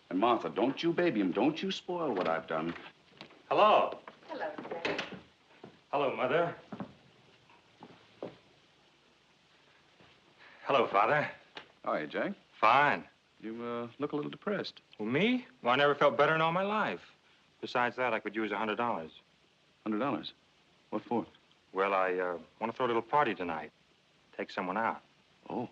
And Martha, don't you baby him. Don't you spoil what I've done. Hello. Hello, Jack. Hello, Mother. Hello, Father. How are you, Jack? Fine. You, look a little depressed. Well, me? Well, I never felt better in all my life. Besides that, I could use $100. $100? What for? Well, I want to throw a little party tonight. Take someone out. Oh,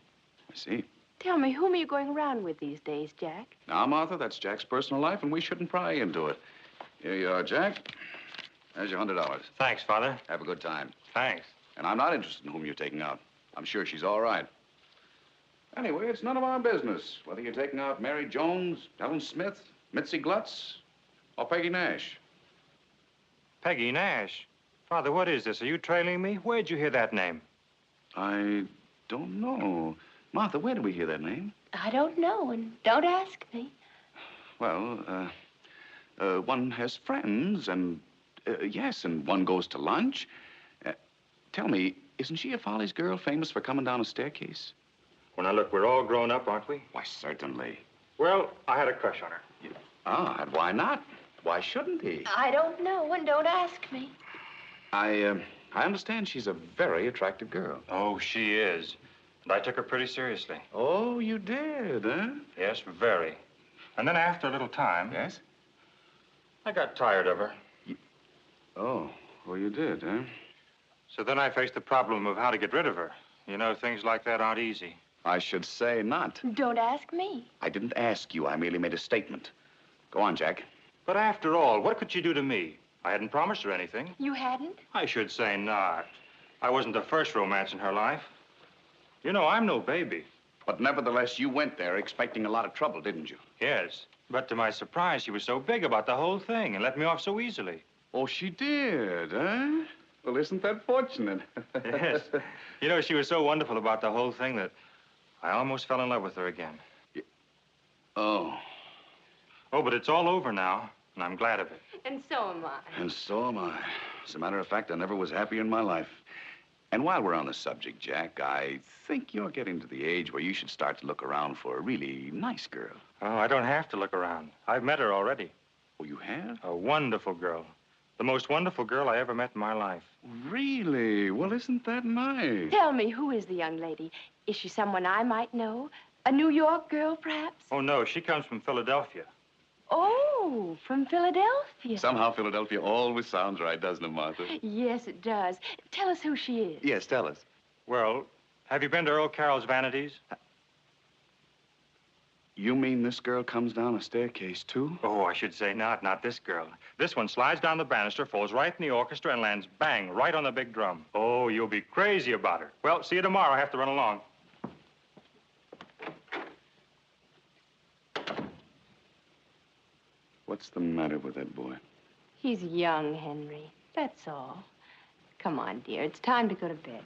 I see. Tell me, whom are you going around with these days, Jack? Now, Martha, that's Jack's personal life, and we shouldn't pry into it. Here you are, Jack. There's your $100. Thanks, Father. Have a good time. Thanks. And I'm not interested in whom you're taking out. I'm sure she's all right. Anyway, it's none of our business whether you're taking out Mary Jones, Helen Smith, Mitzi Glutz, or Peggy Nash. Peggy Nash? Father, what is this? Are you trailing me? Where'd you hear that name? I don't know. Martha, where did we hear that name? I don't know, and don't ask me. Well, one has friends, and, yes, and one goes to lunch. Tell me, isn't she a Follies girl famous for coming down a staircase? Well, now, look, we're all grown up, aren't we? Why, certainly. Well, I had a crush on her. Ah, and why not? Why shouldn't he? I don't know, and don't ask me. I understand she's a very attractive girl. Oh, she is. And I took her pretty seriously. Oh, you did, huh? Yes, very. And then after a little time... Yes? I got tired of her. Oh, well, you did, huh? So then I faced the problem of how to get rid of her. You know, things like that aren't easy. I should say not. Don't ask me. I didn't ask you. I merely made a statement. Go on, Jack. But after all, what could she do to me? I hadn't promised her anything. You hadn't? I should say not. I wasn't the first romance in her life. You know, I'm no baby. But nevertheless, you went there expecting a lot of trouble, didn't you? Yes. But to my surprise, she was so big about the whole thing and let me off so easily. Oh, she did, huh? Well, isn't that fortunate? Yes. You know, she was so wonderful about the whole thing that I almost fell in love with her again. Oh. Oh, but it's all over now, and I'm glad of it. And so am I. And so am I. As a matter of fact, I never was happier in my life. And while we're on the subject, Jack, I think you're getting to the age where you should start to look around for a really nice girl. Oh, I don't have to look around. I've met her already. Oh, you have? A wonderful girl. The most wonderful girl I ever met in my life. Really? Well, isn't that nice? Tell me, who is the young lady? Is she someone I might know? A New York girl, perhaps? Oh, no, she comes from Philadelphia. Oh, from Philadelphia. Somehow Philadelphia always sounds right, doesn't it, Martha? Yes, it does. Tell us who she is. Yes, tell us. Well, have you been to Earl Carroll's Vanities? You mean this girl comes down a staircase, too? Oh, I should say not this girl. This one slides down the banister, falls right in the orchestra, and lands bang, right on the big drum. Oh, you'll be crazy about her. Well, see you tomorrow. I have to run along. What's the matter with that boy? He's young, Henry. That's all. Come on, dear. It's time to go to bed.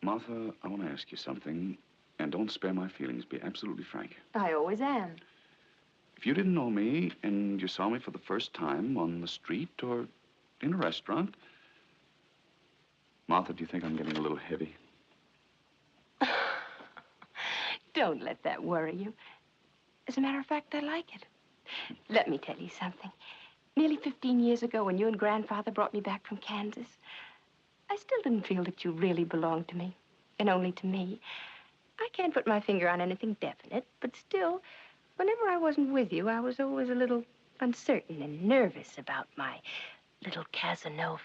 Martha, I want to ask you something, and don't spare my feelings. Be absolutely frank. I always am. If you didn't know me and you saw me for the first time on the street or in a restaurant, Martha, do you think I'm getting a little heavy? Don't let that worry you. As a matter of fact, I like it. Let me tell you something. Nearly 15 years ago, when you and Grandfather brought me back from Kansas, I still didn't feel that you really belonged to me, and only to me. I can't put my finger on anything definite, but still, whenever I wasn't with you, I was always a little uncertain and nervous about my little Casanova.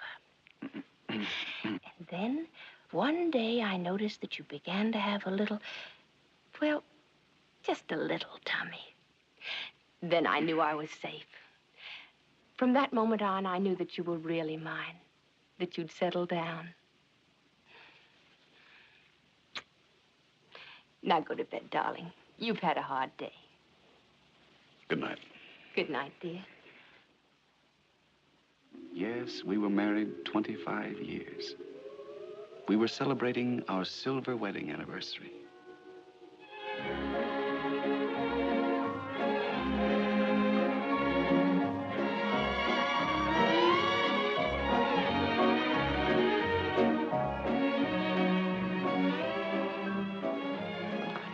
And then, one day, I noticed that you began to have a little, well, just a little tummy. Then I knew I was safe. From that moment on, I knew that you were really mine, that you'd settle down. Now go to bed, darling. You've had a hard day. Good night. Good night, dear. Yes, we were married 25 years. We were celebrating our silver wedding anniversary.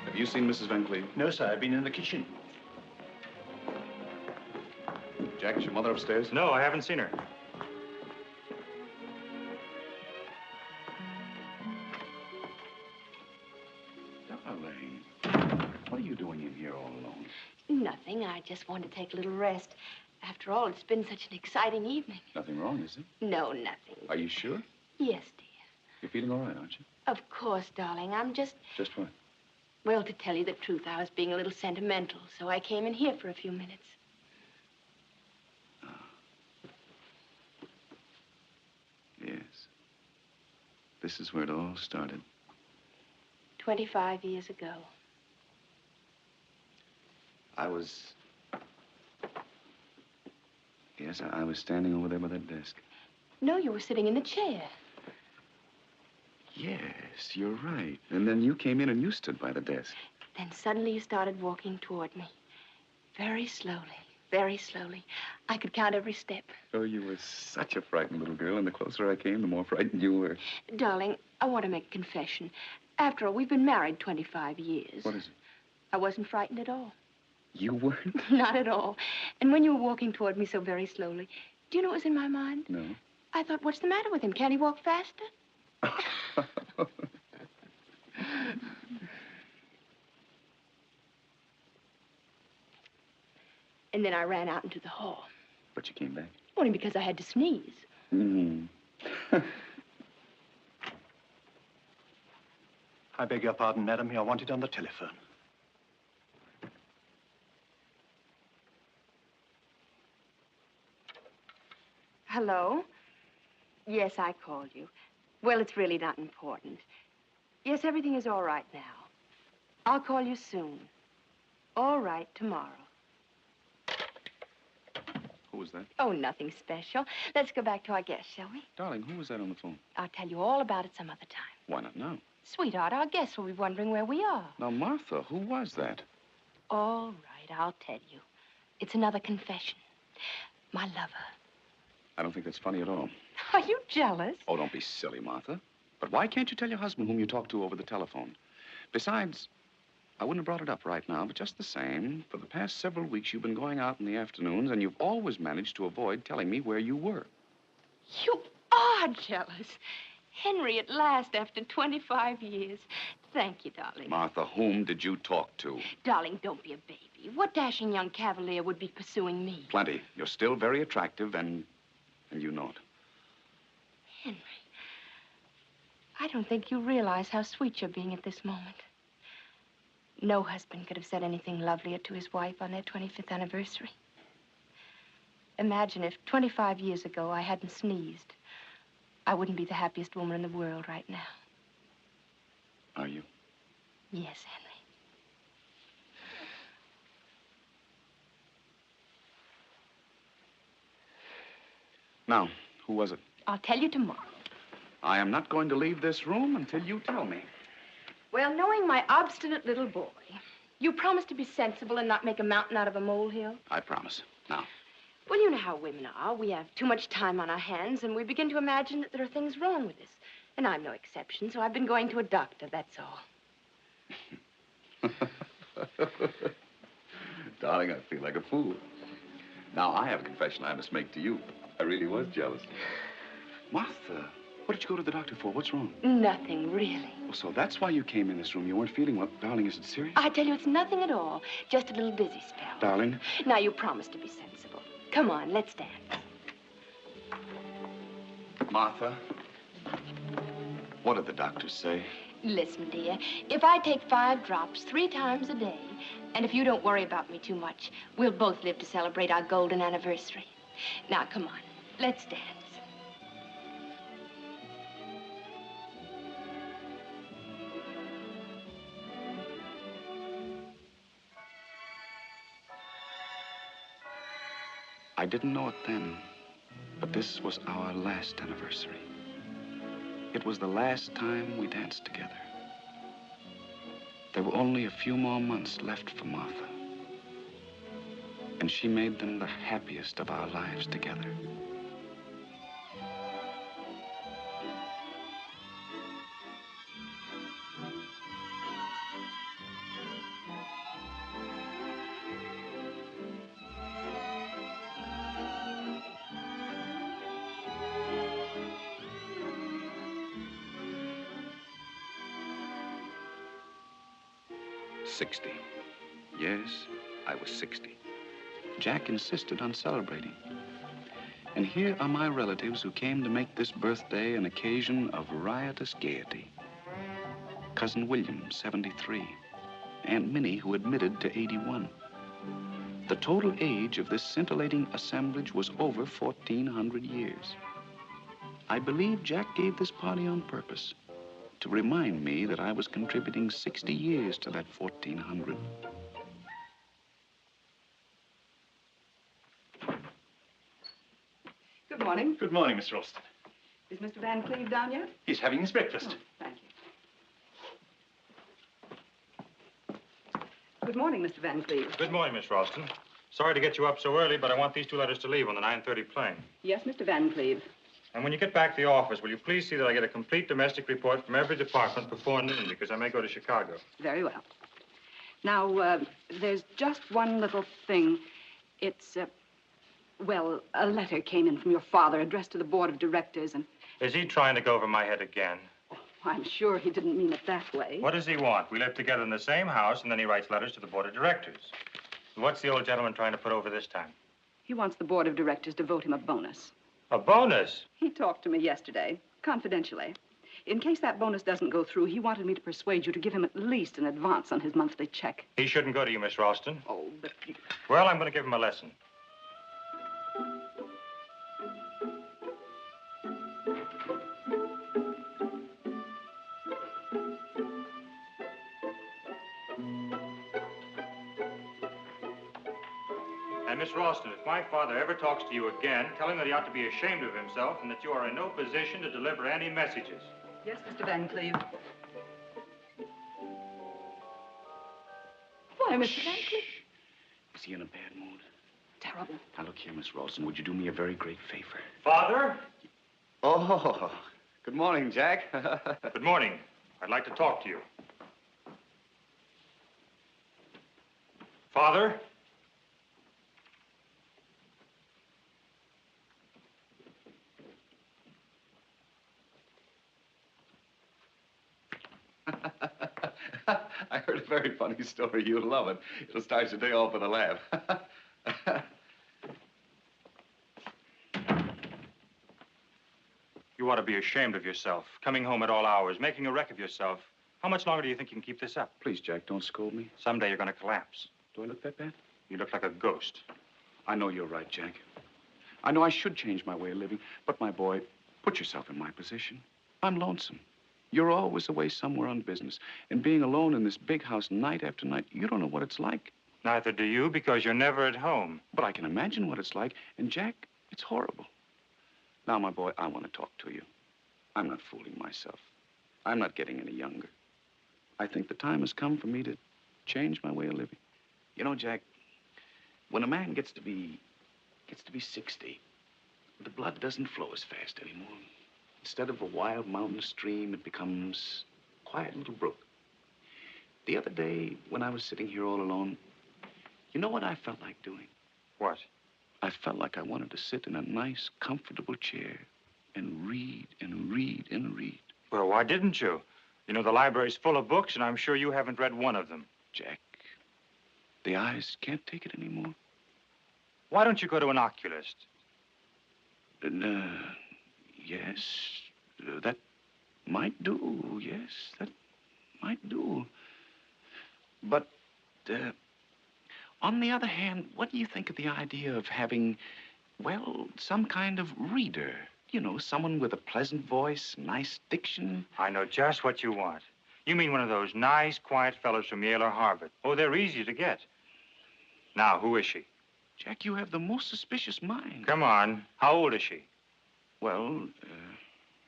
Have you seen Mrs. Van Cleve? No, sir. I've been in the kitchen. Jack, is your mother upstairs? No, I haven't seen her. Darling, what are you doing in here all alone? Nothing. I just wanted to take a little rest. After all, it's been such an exciting evening. Nothing wrong, is it? No, nothing. Are you sure? Yes, dear. You're feeling all right, aren't you? Of course, darling. I'm just... Just what? Well, to tell you the truth, I was being a little sentimental, so I came in here for a few minutes. Yes. This is where it all started. 25 years ago. I was... Yes, I was standing over there by that desk. No, you were sitting in the chair. Yes, you're right. And then you came in and you stood by the desk. Then suddenly you started walking toward me. Very slowly. very slowly. I could count every step. Oh, you were such a frightened little girl, and the closer I came, the more frightened you were. Darling, I want to make a confession. After all, we've been married 25 years. What is it? I wasn't frightened at all. You weren't? Not at all. And when you were walking toward me so very slowly, do you know what was in my mind? No. I thought, what's the matter with him? Can't he walk faster? And then I ran out into the hall. But you came back? Only because I had to sneeze. I beg your pardon, madam. You're wanted on the telephone. Hello? Yes, I called you. Well, it's really not important. Yes, everything is all right now. I'll call you soon. All right, tomorrow. Who was that? Oh, nothing special. Let's go back to our guest, shall we? Darling, who was that on the phone? I'll tell you all about it some other time. Why not now? Sweetheart, our guests will be wondering where we are. Now, Martha, who was that? All right, I'll tell you. It's another confession. My lover. I don't think that's funny at all. Are you jealous? Oh, don't be silly, Martha. But why can't you tell your husband whom you talked to over the telephone? Besides, I wouldn't have brought it up right now, but just the same, for the past several weeks you've been going out in the afternoons, and you've always managed to avoid telling me where you were. You are jealous. Henry, at last, after 25 years. Thank you, darling. Martha, whom did you talk to? Darling, don't be a baby. What dashing young cavalier would be pursuing me? Plenty. You're still very attractive, and you know it. Henry, I don't think you realize how sweet you're being at this moment. No husband could have said anything lovelier to his wife on their 25th anniversary. Imagine if 25 years ago I hadn't sneezed. I wouldn't be the happiest woman in the world right now. Are you? Yes, Henry. Now, who was it? I'll tell you tomorrow. I am not going to leave this room until you tell me. Well, knowing my obstinate little boy, you promise to be sensible and not make a mountain out of a molehill? I promise. Now. Well, you know how women are. We have too much time on our hands, and we begin to imagine that there are things wrong with us. And I'm no exception, so I've been going to a doctor, that's all. Darling, I feel like a fool. Now, I have a confession I must make to you. I really was jealous. Martha, what did you go to the doctor for? What's wrong? Nothing, really. Oh, so that's why you came in this room. You weren't feeling well. Darling, is it serious? I tell you, it's nothing at all. Just a little dizzy spell. Darling? Now, you promise to be sensible. Come on, let's dance. Martha, what did the doctors say? Listen, dear, if I take 5 drops 3 times a day, and if you don't worry about me too much, we'll both live to celebrate our golden anniversary. Now, come on, let's dance. I didn't know it then, but this was our last anniversary. It was the last time we danced together. There were only a few more months left for Martha, and she made them the happiest of our lives together. Yes, I was 60. Jack insisted on celebrating. And here are my relatives who came to make this birthday an occasion of riotous gaiety. Cousin William, 73. Aunt Minnie, who admitted to 81. The total age of this scintillating assemblage was over 1,400 years. I believe Jack gave this party on purpose, to remind me that I was contributing 60 years to that 1,400. Good morning. Good morning, Miss Ralston. Is Mr. Van Cleve down yet? He's having his breakfast. Oh, thank you. Good morning, Mr. Van Cleve. Good morning, Miss Ralston. Sorry to get you up so early, but I want these 2 letters to leave on the 9:30 plane. Yes, Mr. Van Cleve. And when you get back to the office, will you please see that I get a complete domestic report from every department before noon, because I may go to Chicago. Very well. Now, there's just one little thing. It's, well, a letter came in from your father addressed to the board of directors, and... Is he trying to go over my head again? I'm sure he didn't mean it that way. What does he want? We live together in the same house, and then he writes letters to the board of directors. What's the old gentleman trying to put over this time? He wants the board of directors to vote him a bonus. A bonus? He talked to me yesterday, confidentially. In case that bonus doesn't go through, he wanted me to persuade you to give him at least an advance on his monthly check. He shouldn't go to you, Miss Ralston. Oh, but... Well, I'm going to give him a lesson. And Miss Ralston, if my father ever talks to you again, tell him that he ought to be ashamed of himself and that you are in no position to deliver any messages. Yes, Mr. Van Cleve. Why, Mr. Van Cleve? Is he in a bad mood? Terrible. Now, look here, Miss Ralston, would you do me a very great favor? Father? Oh, good morning, Jack. Good morning. I'd like to talk to you. Father? I heard a very funny story. You'll love it. It'll start your day off with a laugh. You ought to be ashamed of yourself. Coming home at all hours, making a wreck of yourself. How much longer do you think you can keep this up? Please, Jack, don't scold me. Someday you're going to collapse. Do I look that bad? You look like a ghost. I know you're right, Jack. I know I should change my way of living, but my boy, put yourself in my position. I'm lonesome. You're always away somewhere on business. And being alone in this big house night after night, you don't know what it's like. Neither do you, because you're never at home. But I can imagine what it's like. And, Jack, it's horrible. Now, my boy, I want to talk to you. I'm not fooling myself. I'm not getting any younger. I think the time has come for me to change my way of living. You know, Jack, when a man gets to be 60, the blood doesn't flow as fast anymore. Instead of a wild mountain stream, it becomes a quiet little brook. The other day, when I was sitting here all alone, you know what I felt like doing? What? I felt like I wanted to sit in a nice, comfortable chair and read and read and read. Well, why didn't you? You know, the library's full of books, and I'm sure you haven't read one of them. Jack, the eyes can't take it anymore. Why don't you go to an oculist? Yes, that might do. Yes, that might do. But, on the other hand, what do you think of the idea of having, well, some kind of reader? You know, someone with a pleasant voice, nice diction. I know just what you want. You mean one of those nice, quiet fellows from Yale or Harvard. Oh, they're easy to get. Now, who is she? Jack, you have the most suspicious mind. Come on. How old is she? Well,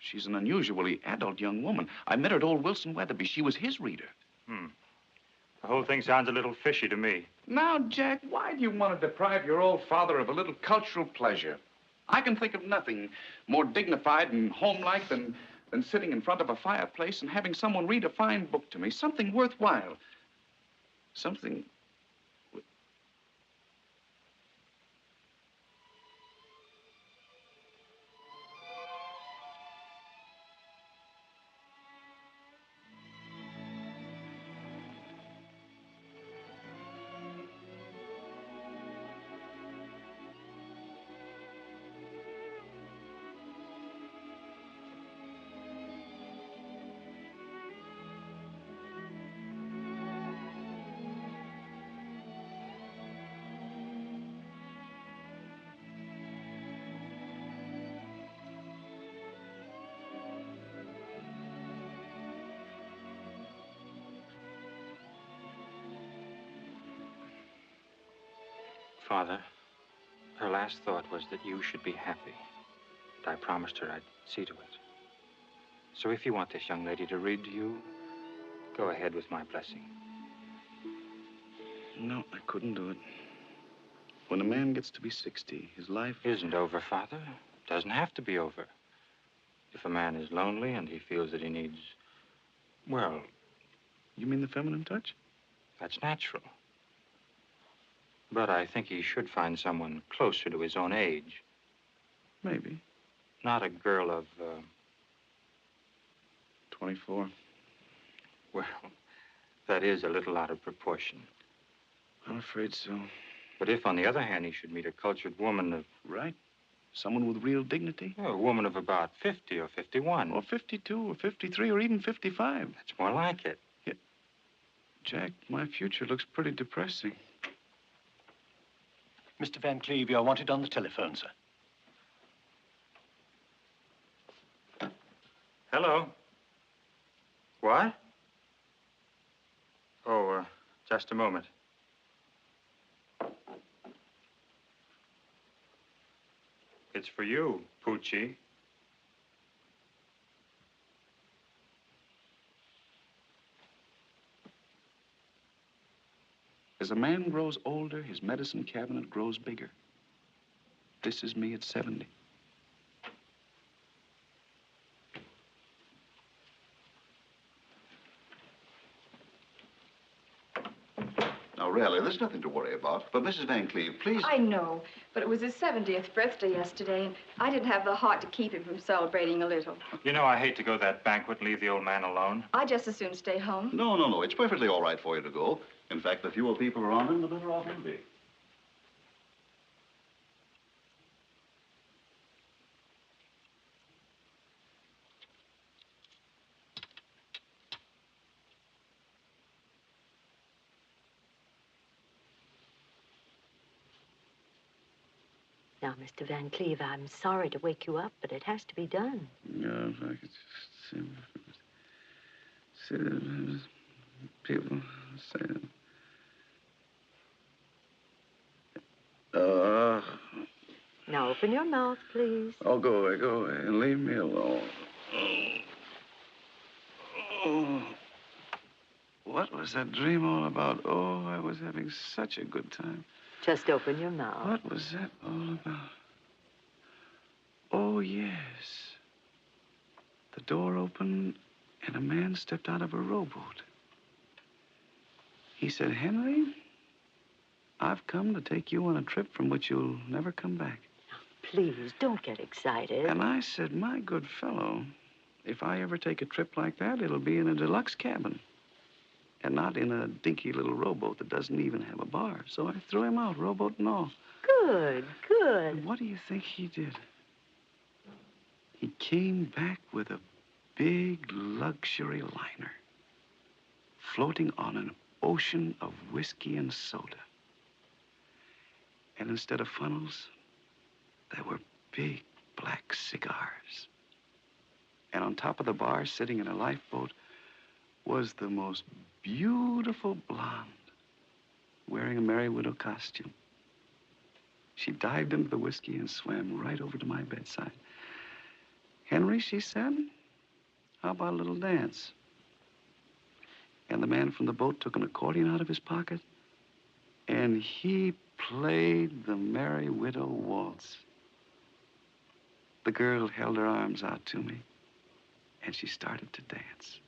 she's an unusually adult young woman. I met her at old Wilson Weatherby. She was his reader. The whole thing sounds a little fishy to me. Now, Jack, why do you want to deprive your old father of a little cultural pleasure? I can think of nothing more dignified and homelike than sitting in front of a fireplace and having someone read a fine book to me. Something worthwhile. Something... Father, her last thought was that you should be happy. And I promised her I'd see to it. So if you want this young lady to read to you, go ahead with my blessing. No, I couldn't do it. When a man gets to be 60, his life isn't over, Father. Doesn't have to be over. If a man is lonely and he feels that he needs, well... You mean the feminine touch? That's natural. But I think he should find someone closer to his own age. Maybe. Not a girl of, 24. Well, that is a little out of proportion. I'm afraid so. But if, on the other hand, he should meet a cultured woman of... Right. Someone with real dignity. A woman of about 50 or 51. Or 52 or 53 or even 55. That's more like it. Yeah. Jack, my future looks pretty depressing. Mr. Van Cleve, you're wanted on the telephone, sir. Hello. What? Oh, just a moment. It's for you, Poochie. As a man grows older, his medicine cabinet grows bigger. This is me at 70. Now, really, there's nothing to worry about. But Mrs. Van Cleve, please... I know, but it was his 70th birthday yesterday, and I didn't have the heart to keep him from celebrating a little. You know, I hate to go to that banquet and leave the old man alone. I'd just as soon stay home. No. It's perfectly all right for you to go. In fact, the fewer people around him, the better off he'll be. Now, Mr. Van Cleve, I'm sorry to wake you up, but it has to be done. Yeah, if I could just see that people say that. Now, open your mouth, please. Oh, go away, and leave me alone. Oh. What was that dream all about? Oh, I was having such a good time. Just open your mouth. What was that all about? Oh, yes. The door opened, and a man stepped out of a rowboat. He said, Henry, I've come to take you on a trip from which you'll never come back. Please, don't get excited. And I said, my good fellow, if I ever take a trip like that, it'll be in a deluxe cabin. And not in a dinky little rowboat that doesn't even have a bar. So I threw him out, rowboat and all. Good. And what do you think he did? He came back with a big luxury liner, floating on an ocean of whiskey and soda. And instead of funnels, there were big black cigars. And on top of the bar, sitting in a lifeboat, was the most beautiful blonde, wearing a Merry Widow costume. She dived into the whiskey and swam right over to my bedside. Henry, she said, how about a little dance? And the man from the boat took an accordion out of his pocket, and he played the Merry Widow waltz. The girl held her arms out to me, and she started to dance.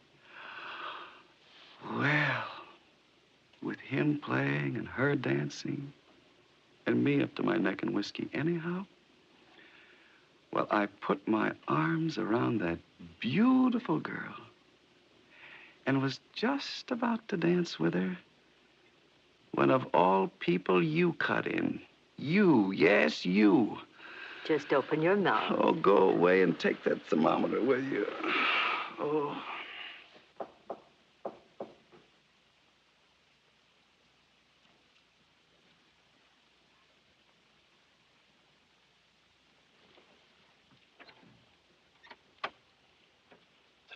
Well, with him playing and her dancing, and me up to my neck in whiskey anyhow, well, I put my arms around that beautiful girl and was just about to dance with her when, of all people, you cut in. You, yes, you. Just open your mouth. Oh, go away and take that thermometer with you. Oh.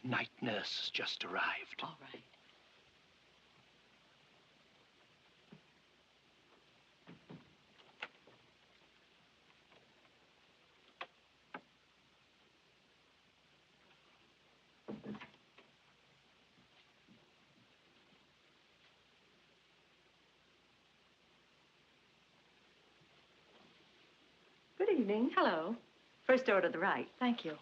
The night nurse has just arrived. All right. evening. Hello. First door to the right. Thank you.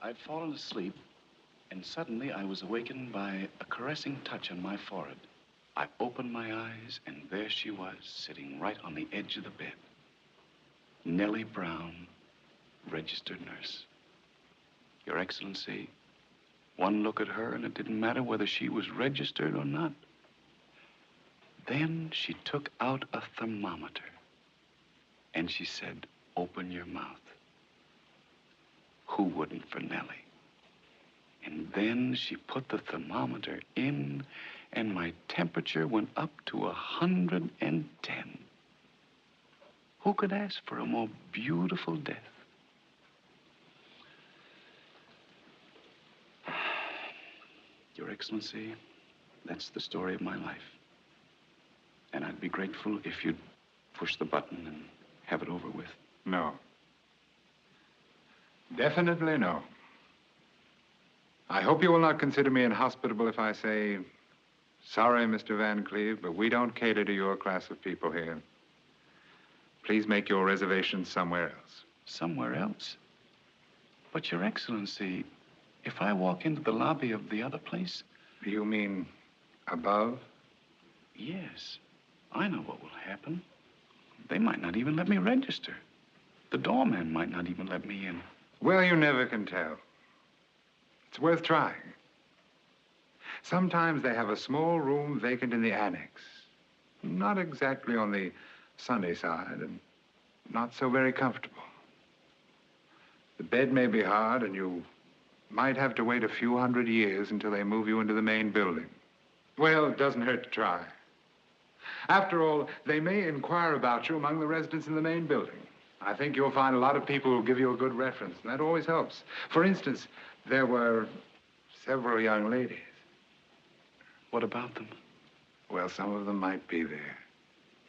I'd fallen asleep, and suddenly I was awakened by a caressing touch on my forehead. I opened my eyes, and there she was, sitting right on the edge of the bed. Nellie Brown, registered nurse. Your Excellency, one look at her, and it didn't matter whether she was registered or not. Then she took out a thermometer, and she said, "Open your mouth." Who wouldn't for Nellie? And then she put the thermometer in, and my temperature went up to 110. Who could ask for a more beautiful death? Your Excellency, that's the story of my life. And I'd be grateful if you'd push the button and have it over with. No. Definitely no. I hope you will not consider me inhospitable if I say, sorry, Mr. Van Cleve, but we don't cater to your class of people here. Please make your reservations somewhere else. Somewhere else? But, Your Excellency, if I walk into the lobby of the other place... You mean above? Yes. I know what will happen. They might not even let me register. The doorman might not even let me in. Well, you never can tell. It's worth trying. Sometimes they have a small room vacant in the annex. Not exactly on the sunny side and not so very comfortable. The bed may be hard and you might have to wait a few hundred years until they move you into the main building. Well, it doesn't hurt to try. After all, they may inquire about you among the residents in the main building. I think you'll find a lot of people who'll give you a good reference, and that always helps. For instance, there were several young ladies. What about them? Well, some of them might be there.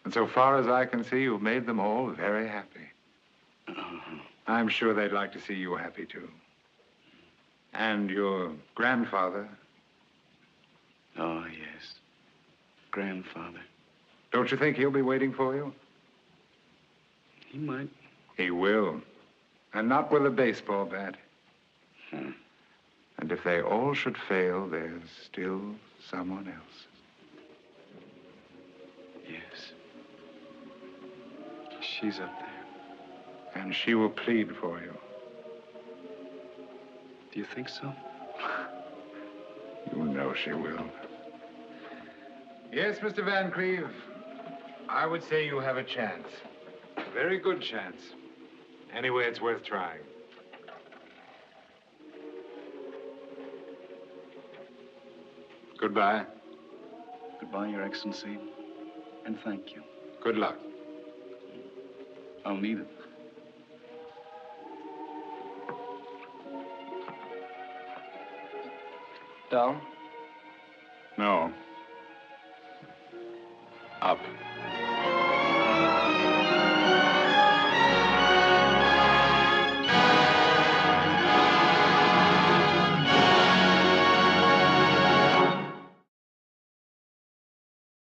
And so far as I can see, you've made them all very happy. I'm sure they'd like to see you happy, too. And your grandfather. Oh, yes. Grandfather. Don't you think he'll be waiting for you? He might. He will. And not with a baseball bat. And if they all should fail, there's still someone else. Yes. She's up there. And she will plead for you. Do you think so? You know she will. Yes, Mr. Van Cleve. I would say you have a chance. A very good chance. Anyway, it's worth trying. Goodbye. Goodbye, Your Excellency. And thank you. Good luck. I'll need it. Down? No. Up.